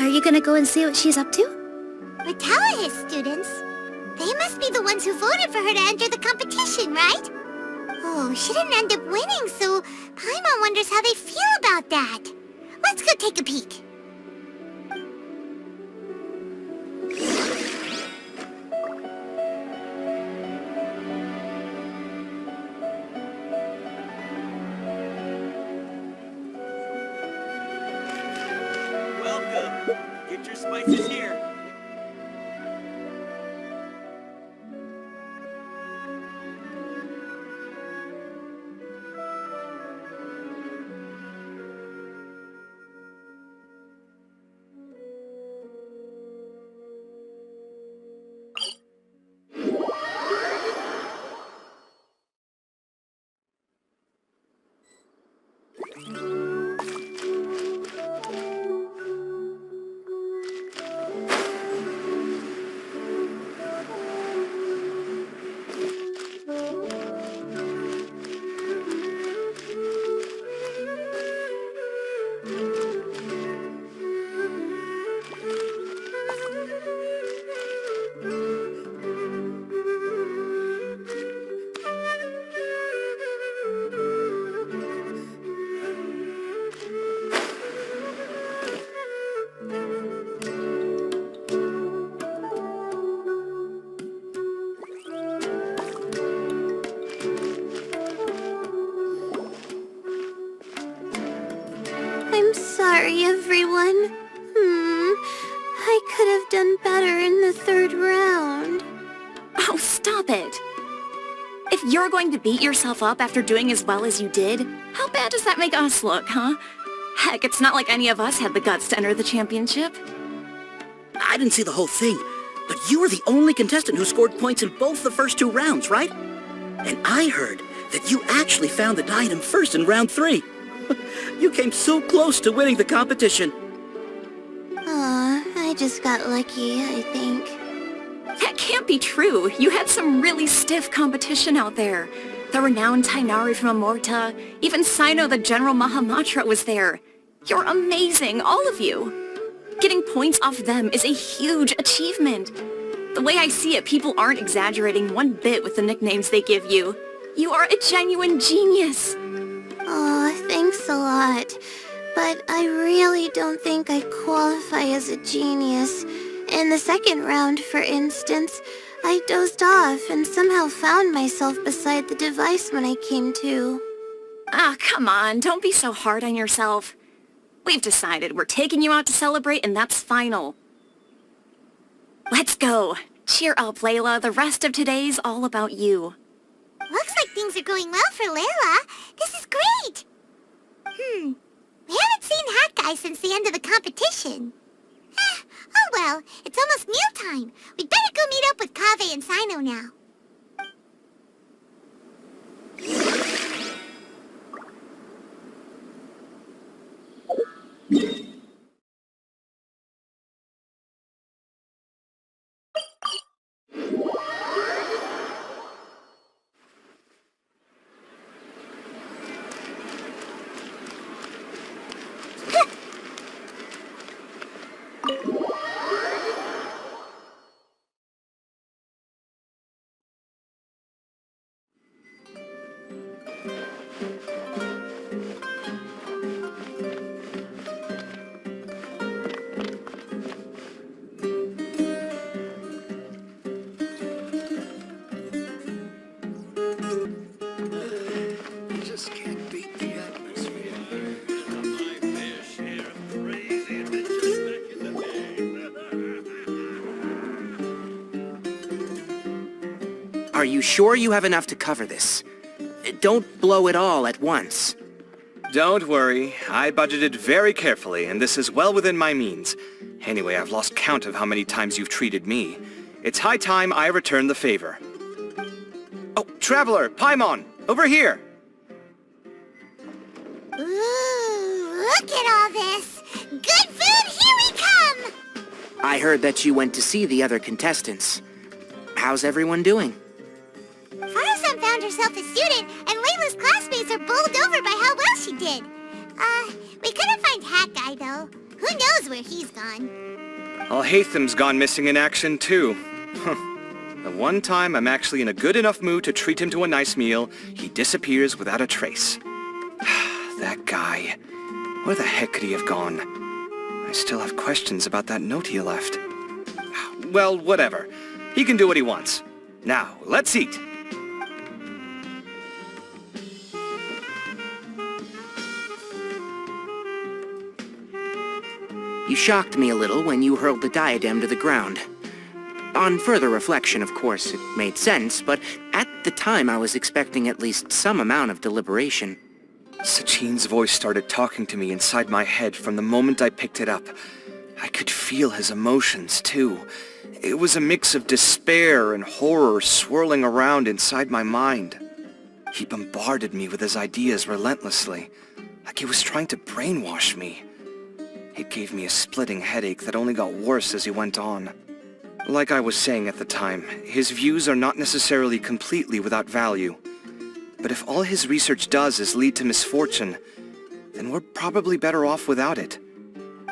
Are you gonna go and see what she's up to? Ratahoa students? They must be the ones who voted for her to enter the competition, right? Oh, she didn't end up winning, so Paimon wonders how they feel about that. Let's go take a peek. Welcome. Get your spices here. I'm sorry, everyone. I could have done better in the third round. Oh, stop it! If you're going to beat yourself up after doing as well as you did, how bad does that make us look, huh? Heck, it's not like any of us had the guts to enter the championship. I didn't see the whole thing, but you were the only contestant who scored points in both the first 2 rounds, right? And I heard that you actually found the diadem first in round 3. You came so close to winning the competition. Aw, I just got lucky, I think. That can't be true. You had some really stiff competition out there. The renowned Tainari from Amorta, even Sino the General Mahamatra was there. You're amazing, all of you. Getting points off them is a huge achievement. The way I see it, people aren't exaggerating one bit with the nicknames they give you. You are a genuine genius. Aw, thanks a lot. But I really don't think I qualify as a genius. In the second round, for instance, I dozed off and somehow found myself beside the device when I came to. Ah, come on, don't be so hard on yourself. We've decided we're taking you out to celebrate, and that's final. Let's go. Cheer up, Layla. The rest of today's all about you. Looks like things are going well for Layla. This is great. We haven't seen Hat Guy since the end of the competition. Oh well, it's almost mealtime. We'd better go meet up with Kaveh and Sino now. Are you sure you have enough to cover this? Don't blow it all at once. Don't worry. I budgeted very carefully, and this is well within my means. Anyway, I've lost count of how many times you've treated me. It's high time I return the favor. Oh, Traveler, Paimon, over here! Ooh, look at all this! Good food, here we come! I heard that you went to see the other contestants. How's everyone doing? Layla found herself a student, and Layla's classmates are bowled over by how well she did. We couldn't find Hat Guy, though. Who knows where he's gone? Al-Haytham's gone missing in action, too. The one time I'm actually in a good enough mood to treat him to a nice meal, he disappears without a trace. That guy. Where the heck could he have gone? I still have questions about that note he left. Well, whatever. He can do what he wants. Now, let's eat. You shocked me a little when you hurled the diadem to the ground. On further reflection, of course, it made sense, but at the time I was expecting at least some amount of deliberation. Sachin's voice started talking to me inside my head from the moment I picked it up. I could feel his emotions, too. It was a mix of despair and horror swirling around inside my mind. He bombarded me with his ideas relentlessly, like he was trying to brainwash me. It gave me a splitting headache that only got worse as he went on. Like I was saying at the time, his views are not necessarily completely without value. But if all his research does is lead to misfortune, then we're probably better off without it.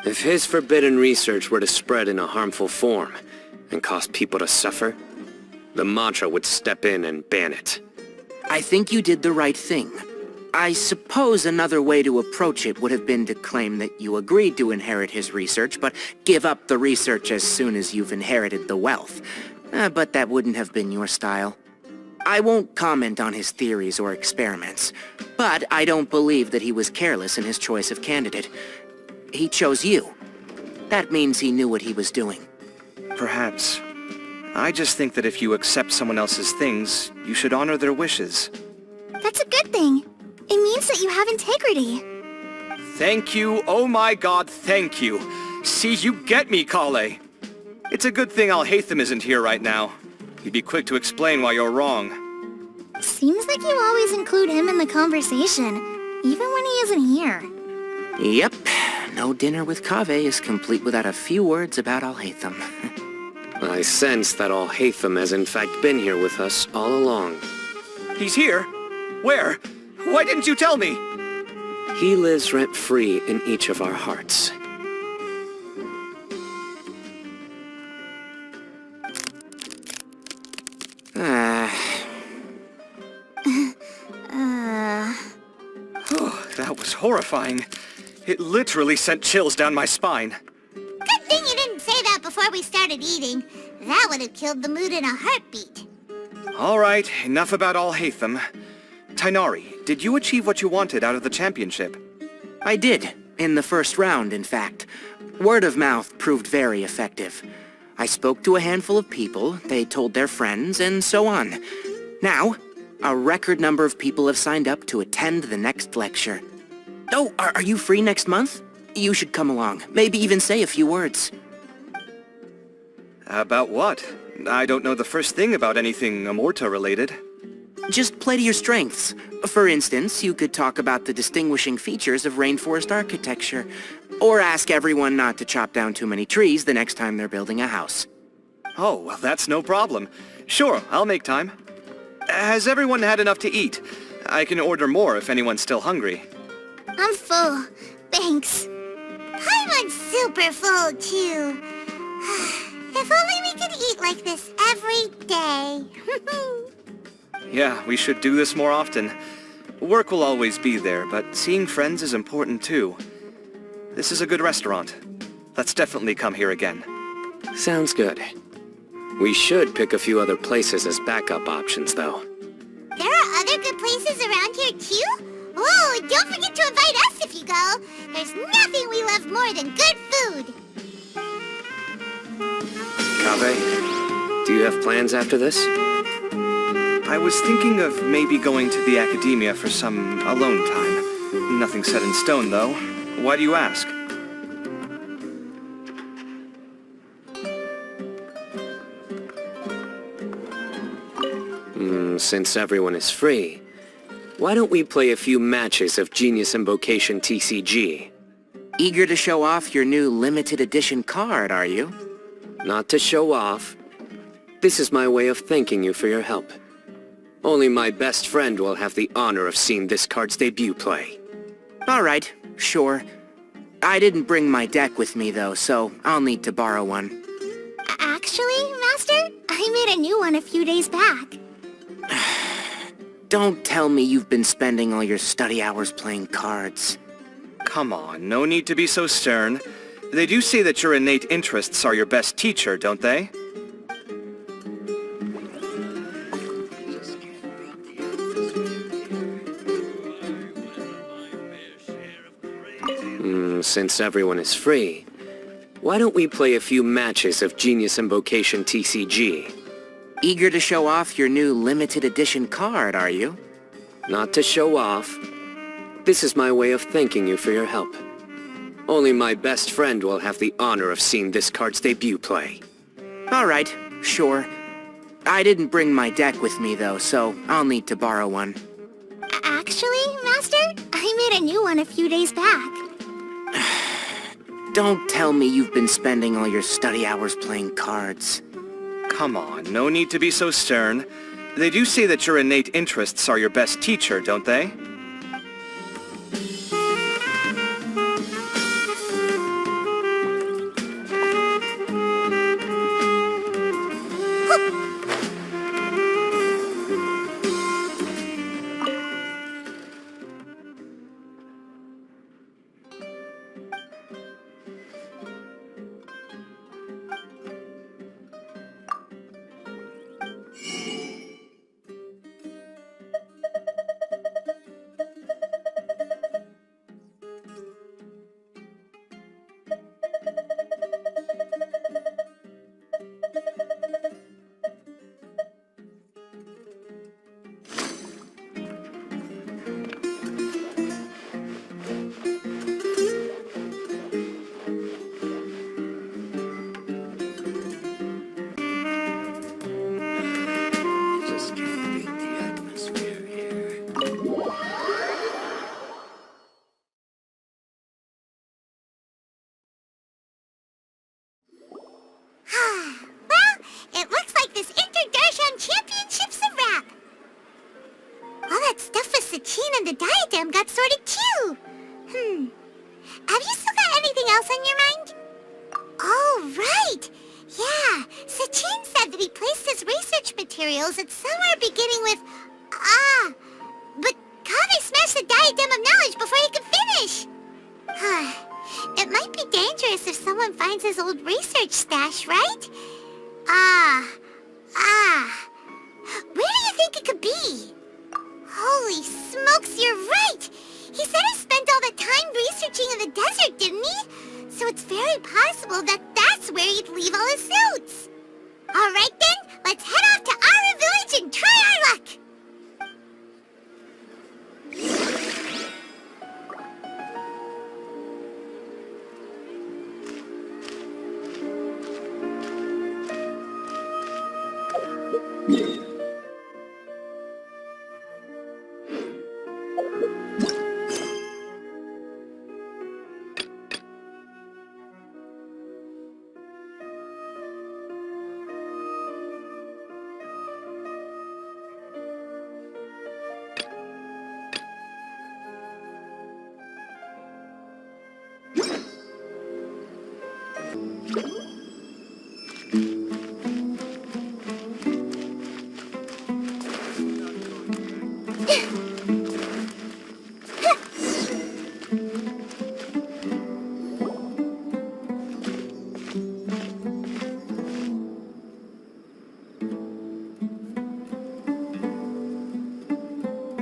If his forbidden research were to spread in a harmful form and cause people to suffer, the Mantra would step in and ban it. I think you did the right thing. I suppose another way to approach it would have been to claim that you agreed to inherit his research, but give up the research as soon as you've inherited the wealth. But that wouldn't have been your style. I won't comment on his theories or experiments, but I don't believe that he was careless in his choice of candidate. He chose you. That means he knew what he was doing. Perhaps. I just think that if you accept someone else's things, you should honor their wishes. That's a good thing. It means that you have integrity. Thank you, oh my god, thank you. See, you get me, Kaveh. It's a good thing Al-Haytham isn't here right now. He'd be quick to explain why you're wrong. Seems like you always include him in the conversation, even when he isn't here. Yep. No dinner with Kaveh is complete without a few words about Al-Haytham. I sense that Al-Haytham has in fact been here with us all along. He's here? Where? Why didn't you tell me? He lives rent-free in each of our hearts. That was horrifying. It literally sent chills down my spine. Good thing you didn't say that before we started eating. That would have killed the mood in a heartbeat. All right, enough about Al-Haytham. Tainari, did you achieve what you wanted out of the championship? I did. In the first round, in fact. Word of mouth proved very effective. I spoke to a handful of people, they told their friends, and so on. Now, a record number of people have signed up to attend the next lecture. Oh, are you free next month? You should come along. Maybe even say a few words. About what? I don't know the first thing about anything Amorta-related. Just play to your strengths. For instance, you could talk about the distinguishing features of rainforest architecture, or ask everyone not to chop down too many trees the next time they're building a house. Oh, well, that's no problem. Sure, I'll make time. Has everyone had enough to eat? I can order more if anyone's still hungry. I'm full. Thanks. Paimon's super full, too. If only we could eat like this every day. Yeah, we should do this more often. Work will always be there, but seeing friends is important too. This is a good restaurant. Let's definitely come here again. Sounds good. We should pick a few other places as backup options, though. There are other good places around here, too? Oh, and don't forget to invite us if you go. There's nothing we love more than good food. Kaveh, do you have plans after this? I was thinking of maybe going to the academia for some alone time. Nothing set in stone, though. Why do you ask? Since everyone is free, why don't we play a few matches of Genius Invocation TCG? Eager to show off your new limited edition card, are you? Not to show off. This is my way of thanking you for your help. Only my best friend will have the honor of seeing this card's debut play. Alright, sure. I didn't bring my deck with me though, so I'll need to borrow one. Actually, Master, I made a new one a few days back. Don't tell me you've been spending all your study hours playing cards. Come on, no need to be so stern. They do say that your innate interests are your best teacher, don't they? Since everyone is free, why don't we play a few matches of Genius Invocation TCG? Eager to show off your new limited edition card, are you? Not to show off. This is my way of thanking you for your help. Only my best friend will have the honor of seeing this card's debut play. Alright, sure. I didn't bring my deck with me though, so I'll need to borrow one. Actually, Master, I made a new one a few days back. Don't tell me you've been spending all your study hours playing cards. Come on, no need to be so stern. They do say that your innate interests are your best teacher, don't they? And the diadem got sorted too. Have you still got anything else on your mind? Oh, right. Yeah, Sachin said that he placed his research materials at somewhere beginning with... But Kaveh smashed the diadem of knowledge before he could finish. It might be dangerous if someone finds his old research stash, right? Where do you think it could be? Holy smokes, you're right! He said he spent all the time researching in the desert, didn't he? So it's very possible that that's where he'd leave all his notes. Alright then, let's head off to Aru Village and try our luck!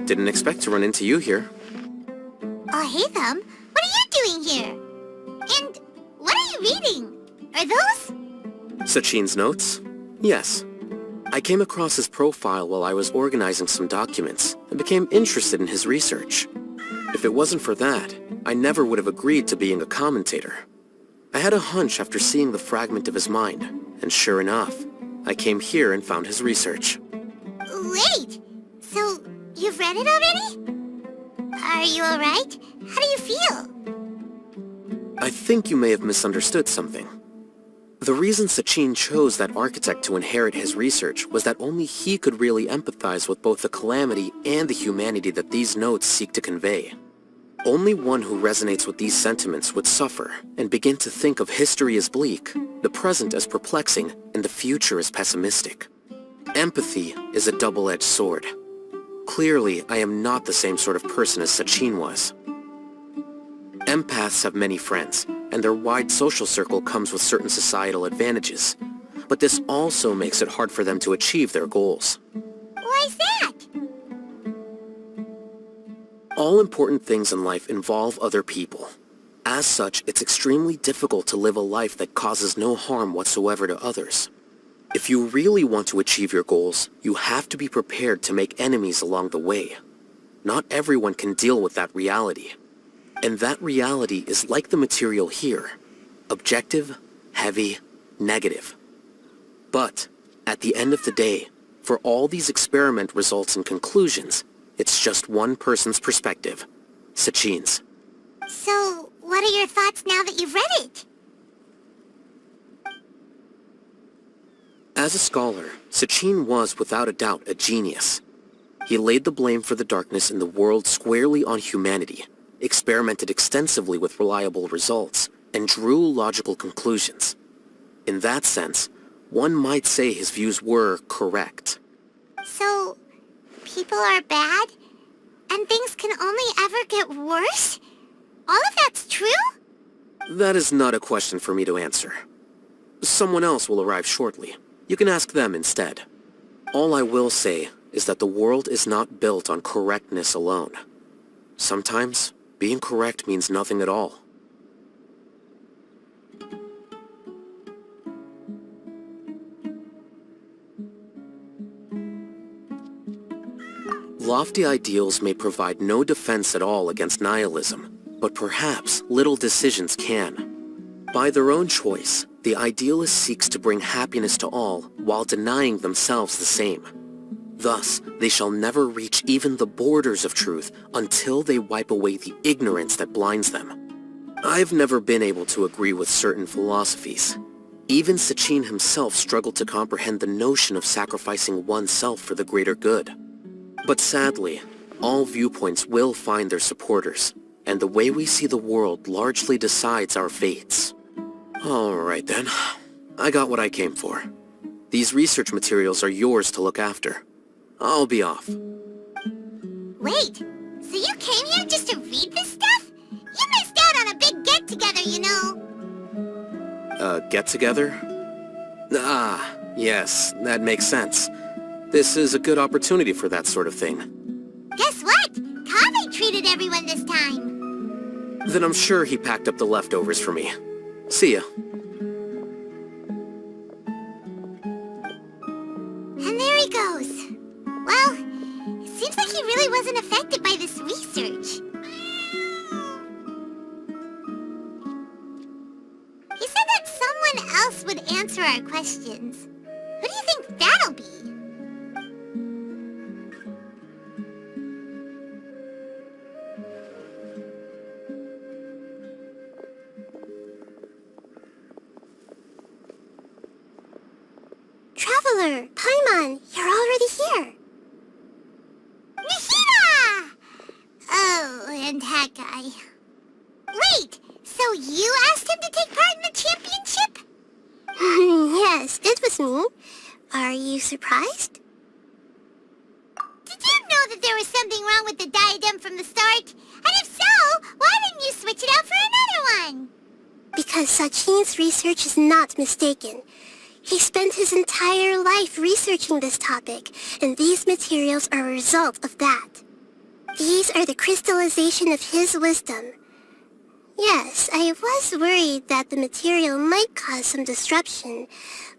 Didn't expect to run into you here. Oh, hey, Thumb. What are you doing here? And what are you reading? Are those... Sachin's notes? Yes. I came across his profile while I was organizing some documents and became interested in his research. If it wasn't for that, I never would have agreed to being a commentator. I had a hunch after seeing the fragment of his mind, and sure enough, I came here and found his research. Wait! So, you've read it already? Are you alright? How do you feel? I think you may have misunderstood something. The reason Sachin chose that architect to inherit his research was that only he could really empathize with both the calamity and the humanity that these notes seek to convey. Only one who resonates with these sentiments would suffer and begin to think of history as bleak, the present as perplexing, and the future as pessimistic. Empathy is a double-edged sword. Clearly, I am not the same sort of person as Sachin was. Empaths have many friends, and their wide social circle comes with certain societal advantages. But this also makes it hard for them to achieve their goals. Why's that? All important things in life involve other people. As such, it's extremely difficult to live a life that causes no harm whatsoever to others. If you really want to achieve your goals, you have to be prepared to make enemies along the way. Not everyone can deal with that reality. And that reality is like the material here. Objective, heavy, negative. But, at the end of the day, for all these experiment results and conclusions, it's just one person's perspective. Sachin's. So, what are your thoughts now that you've read it? As a scholar, Sachin was without a doubt a genius. He laid the blame for the darkness in the world squarely on humanity, experimented extensively with reliable results, and drew logical conclusions. In that sense, one might say his views were correct. So, people are bad? And things can only ever get worse? All of that's true? That is not a question for me to answer. Someone else will arrive shortly. You can ask them instead. All I will say is that the world is not built on correctness alone. Sometimes, being correct means nothing at all. Lofty ideals may provide no defense at all against nihilism, but perhaps little decisions can. By their own choice, the idealist seeks to bring happiness to all while denying themselves the same. Thus, they shall never reach even the borders of truth until they wipe away the ignorance that blinds them. I've never been able to agree with certain philosophies. Even Sachin himself struggled to comprehend the notion of sacrificing oneself for the greater good. But sadly, all viewpoints will find their supporters, and the way we see the world largely decides our fates. Alright then, I got what I came for. These research materials are yours to look after. I'll be off. Wait, so you came here just to read this stuff? You missed out on a big get-together, you know. Get-together? Ah, yes, that makes sense. This is a good opportunity for that sort of thing. Guess what? Kaveh treated everyone this time. Then I'm sure he packed up the leftovers for me. See ya. And there he goes. Well, it seems like he really wasn't affected by this research. He said that someone else would answer our questions. Who do you think that'll be? Traveler, Paimon, you're already here. Nihina! Oh, and that guy. Wait, so you asked him to take part in the championship? Yes, it was me. Are you surprised? Did you know that there was something wrong with the diadem from the start? And if so, why didn't you switch it out for another one? Because Sachin's research is not mistaken. He spent his entire life researching this topic, and these materials are a result of that. These are the crystallization of his wisdom. Yes, I was worried that the material might cause some disruption,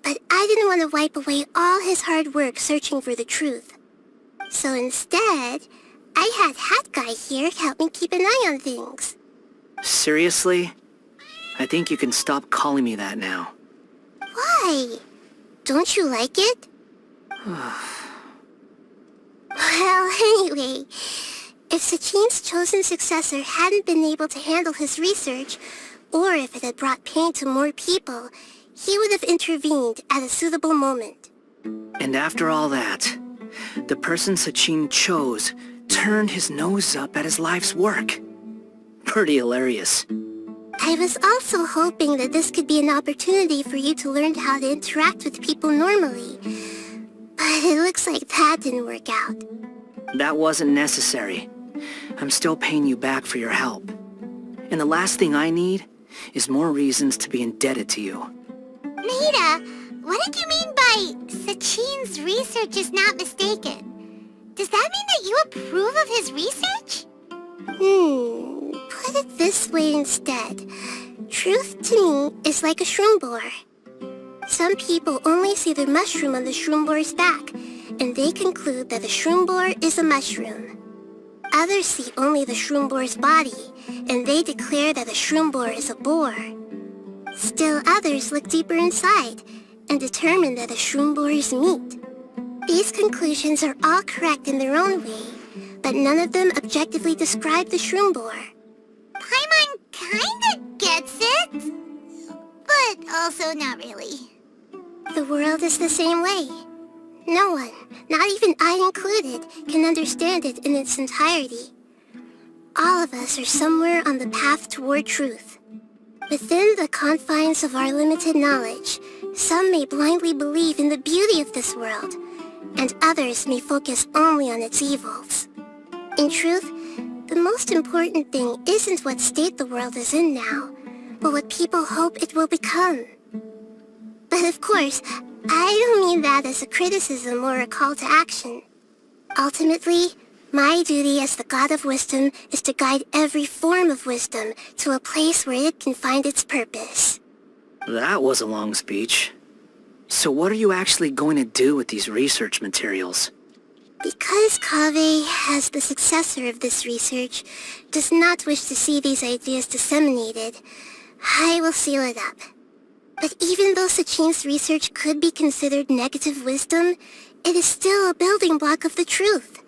but I didn't want to wipe away all his hard work searching for the truth. So instead, I had Hat Guy here help me keep an eye on things. Seriously? I think you can stop calling me that now. Why? Don't you like it? Well, anyway, if Sachin's chosen successor hadn't been able to handle his research, or if it had brought pain to more people, he would have intervened at a suitable moment. And after all that, the person Sachin chose turned his nose up at his life's work. Pretty hilarious. I was also hoping that this could be an opportunity for you to learn how to interact with people normally. But it looks like that didn't work out. That wasn't necessary. I'm still paying you back for your help. And the last thing I need is more reasons to be indebted to you. Maida, what did you mean by Sachin's research is not mistaken? Does that mean that you approve of his research? Put it this way instead. Truth to me is like a shroom borer. Some people only see the mushroom on the shroom borer's back, and they conclude that the shroom borer is a mushroom. Others see only the shroom borer's body, and they declare that the shroom borer is a boar. Still others look deeper inside, and determine that the shroom borer is meat. These conclusions are all correct in their own way, but none of them objectively describe the shroom borer. Paimon kinda gets it, but also not really. The world is the same way. No one, not even I included, can understand it in its entirety. All of us are somewhere on the path toward truth. Within the confines of our limited knowledge, some may blindly believe in the beauty of this world, and others may focus only on its evils. In truth, the most important thing isn't what state the world is in now, but what people hope it will become. But of course, I don't mean that as a criticism or a call to action. Ultimately, my duty as the God of Wisdom is to guide every form of wisdom to a place where it can find its purpose. That was a long speech. So what are you actually going to do with these research materials? Because Kaveh, as the successor of this research, does not wish to see these ideas disseminated, I will seal it up. But even though Sachin's research could be considered negative wisdom, it is still a building block of the truth.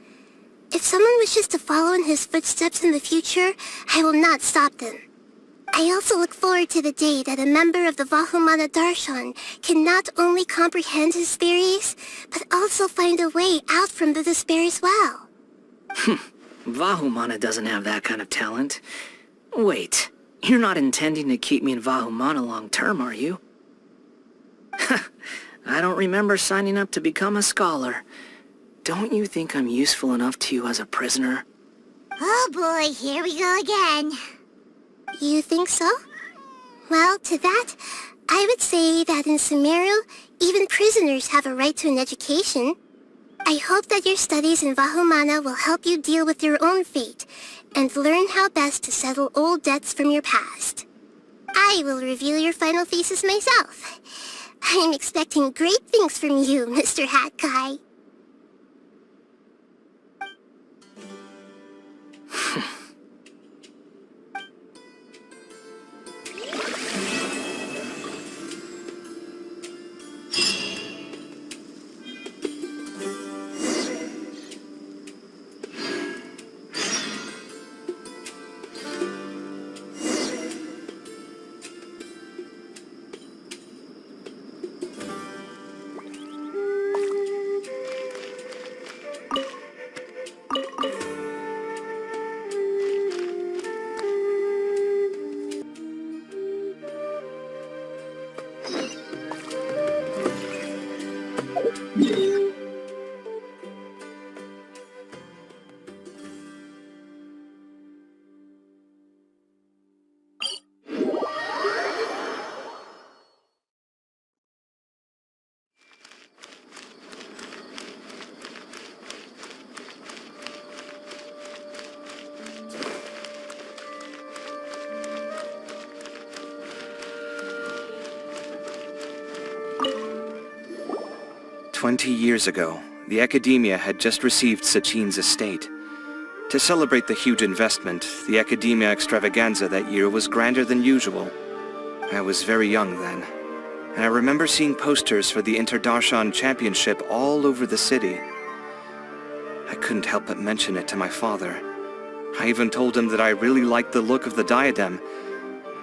If someone wishes to follow in his footsteps in the future, I will not stop them. I also look forward to the day that a member of the Vahumana Darshan can not only comprehend his theories, but also find a way out from the despair as well. Vahumana doesn't have that kind of talent. Wait, you're not intending to keep me in Vahumana long term, are you? I don't remember signing up to become a scholar. Don't you think I'm useful enough to you as a prisoner? Oh boy, here we go again. You think so? Well, to that, I would say that in Sumeru, even prisoners have a right to an education. I hope that your studies in Vahumana will help you deal with your own fate, and learn how best to settle old debts from your past. I will review your final thesis myself. I'm expecting great things from you, Mr. Hat Guy. "20 years ago, the Academia had just received Sachin's estate. To celebrate the huge investment, the Academia extravaganza that year was grander than usual. I was very young then, and I remember seeing posters for the Inter-Darshan Championship all over the city. I couldn't help but mention it to my father. I even told him that I really liked the look of the diadem.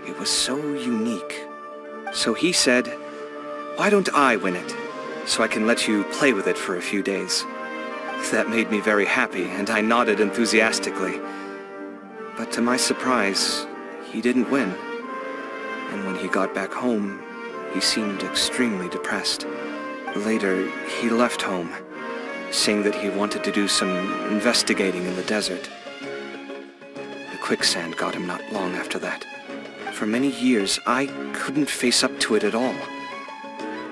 It was so unique. So he said, Why don't I win it, so I can let you play with it for a few days? That made me very happy, and I nodded enthusiastically. But to my surprise, he didn't win. And when he got back home, he seemed extremely depressed. Later, he left home, saying that he wanted to do some investigating in the desert. The quicksand got him not long after that. For many years, I couldn't face up to it at all.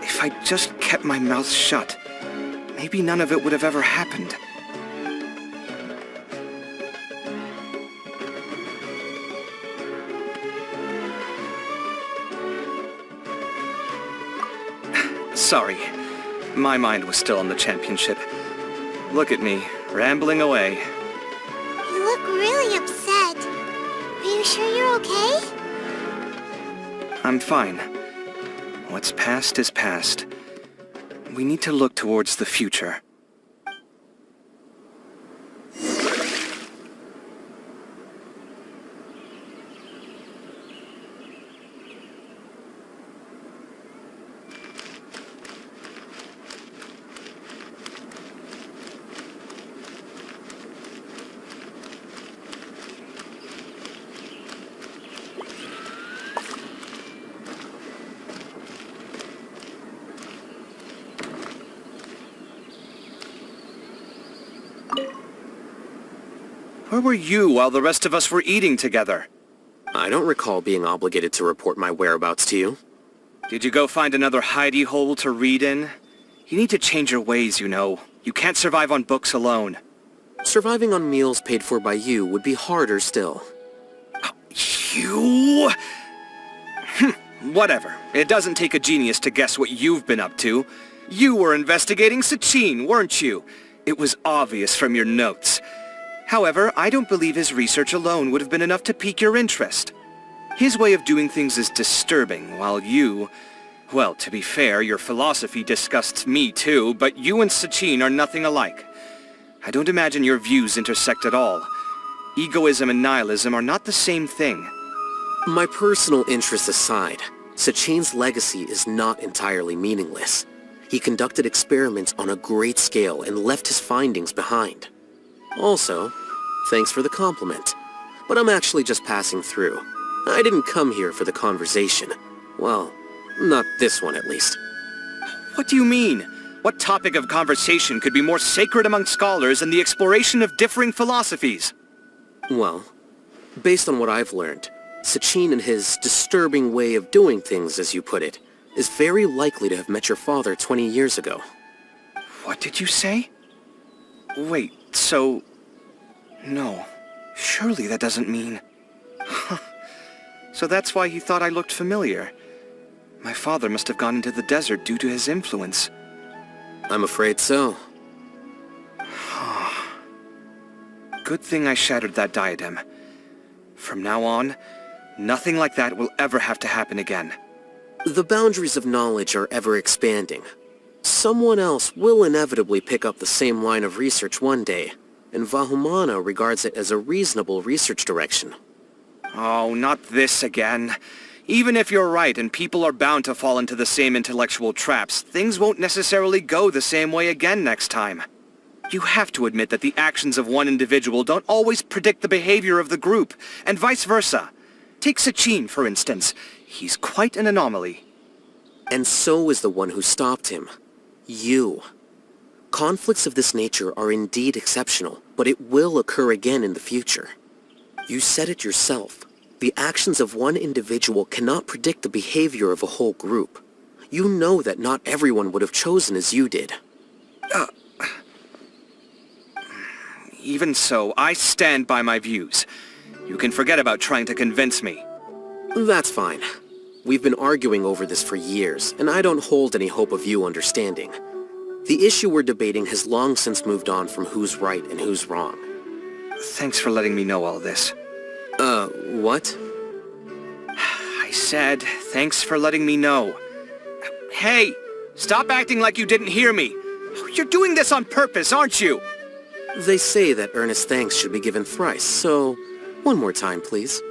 If I just kept my mouth shut, maybe none of it would have ever happened. Sorry. My mind was still on the championship. Look at me, rambling away. You look really upset. Are you sure you're okay? I'm fine. What's past is past. We need to look towards the future. Where were you while the rest of us were eating together? I don't recall being obligated to report my whereabouts to you. Did you go find another hidey hole to read in? You need to change your ways, you know. You can't survive on books alone. Surviving on meals paid for by you would be harder still. You? Whatever. It doesn't take a genius to guess what you've been up to. You were investigating Sachin, weren't you? It was obvious from your notes. However, I don't believe his research alone would have been enough to pique your interest. His way of doing things is disturbing, while you... Well, to be fair, your philosophy disgusts me too, but you and Sachin are nothing alike. I don't imagine your views intersect at all. Egoism and nihilism are not the same thing. My personal interests aside, Sachin's legacy is not entirely meaningless. He conducted experiments on a great scale and left his findings behind. Also, thanks for the compliment, but I'm actually just passing through. I didn't come here for the conversation. Well, not this one at least. What do you mean? What topic of conversation could be more sacred among scholars than the exploration of differing philosophies? Well, based on what I've learned, Sachin and his disturbing way of doing things, as you put it, is very likely to have met your father 20 years ago. What did you say? Wait, so... No. Surely that doesn't mean... So that's why he thought I looked familiar. My father must have gone into the desert due to his influence. I'm afraid so. Good thing I shattered that diadem. From now on, nothing like that will ever have to happen again. The boundaries of knowledge are ever expanding. Someone else will inevitably pick up the same line of research one day, and Vahumana regards it as a reasonable research direction. Oh, not this again. Even if you're right and people are bound to fall into the same intellectual traps, things won't necessarily go the same way again next time. You have to admit that the actions of one individual don't always predict the behavior of the group, and vice versa. Take Sachin, for instance. He's quite an anomaly. And so is the one who stopped him. You. Conflicts of this nature are indeed exceptional, but it will occur again in the future. You said it yourself. The actions of one individual cannot predict the behavior of a whole group. You know that not everyone would have chosen as you did. Even so, I stand by my views. You can forget about trying to convince me. That's fine. We've been arguing over this for years, and I don't hold any hope of you understanding. The issue we're debating has long since moved on from who's right and who's wrong. Thanks for letting me know all this. What? I said, thanks for letting me know. Hey, stop acting like you didn't hear me. You're doing this on purpose, aren't you? They say that earnest thanks should be given thrice, so one more time, please.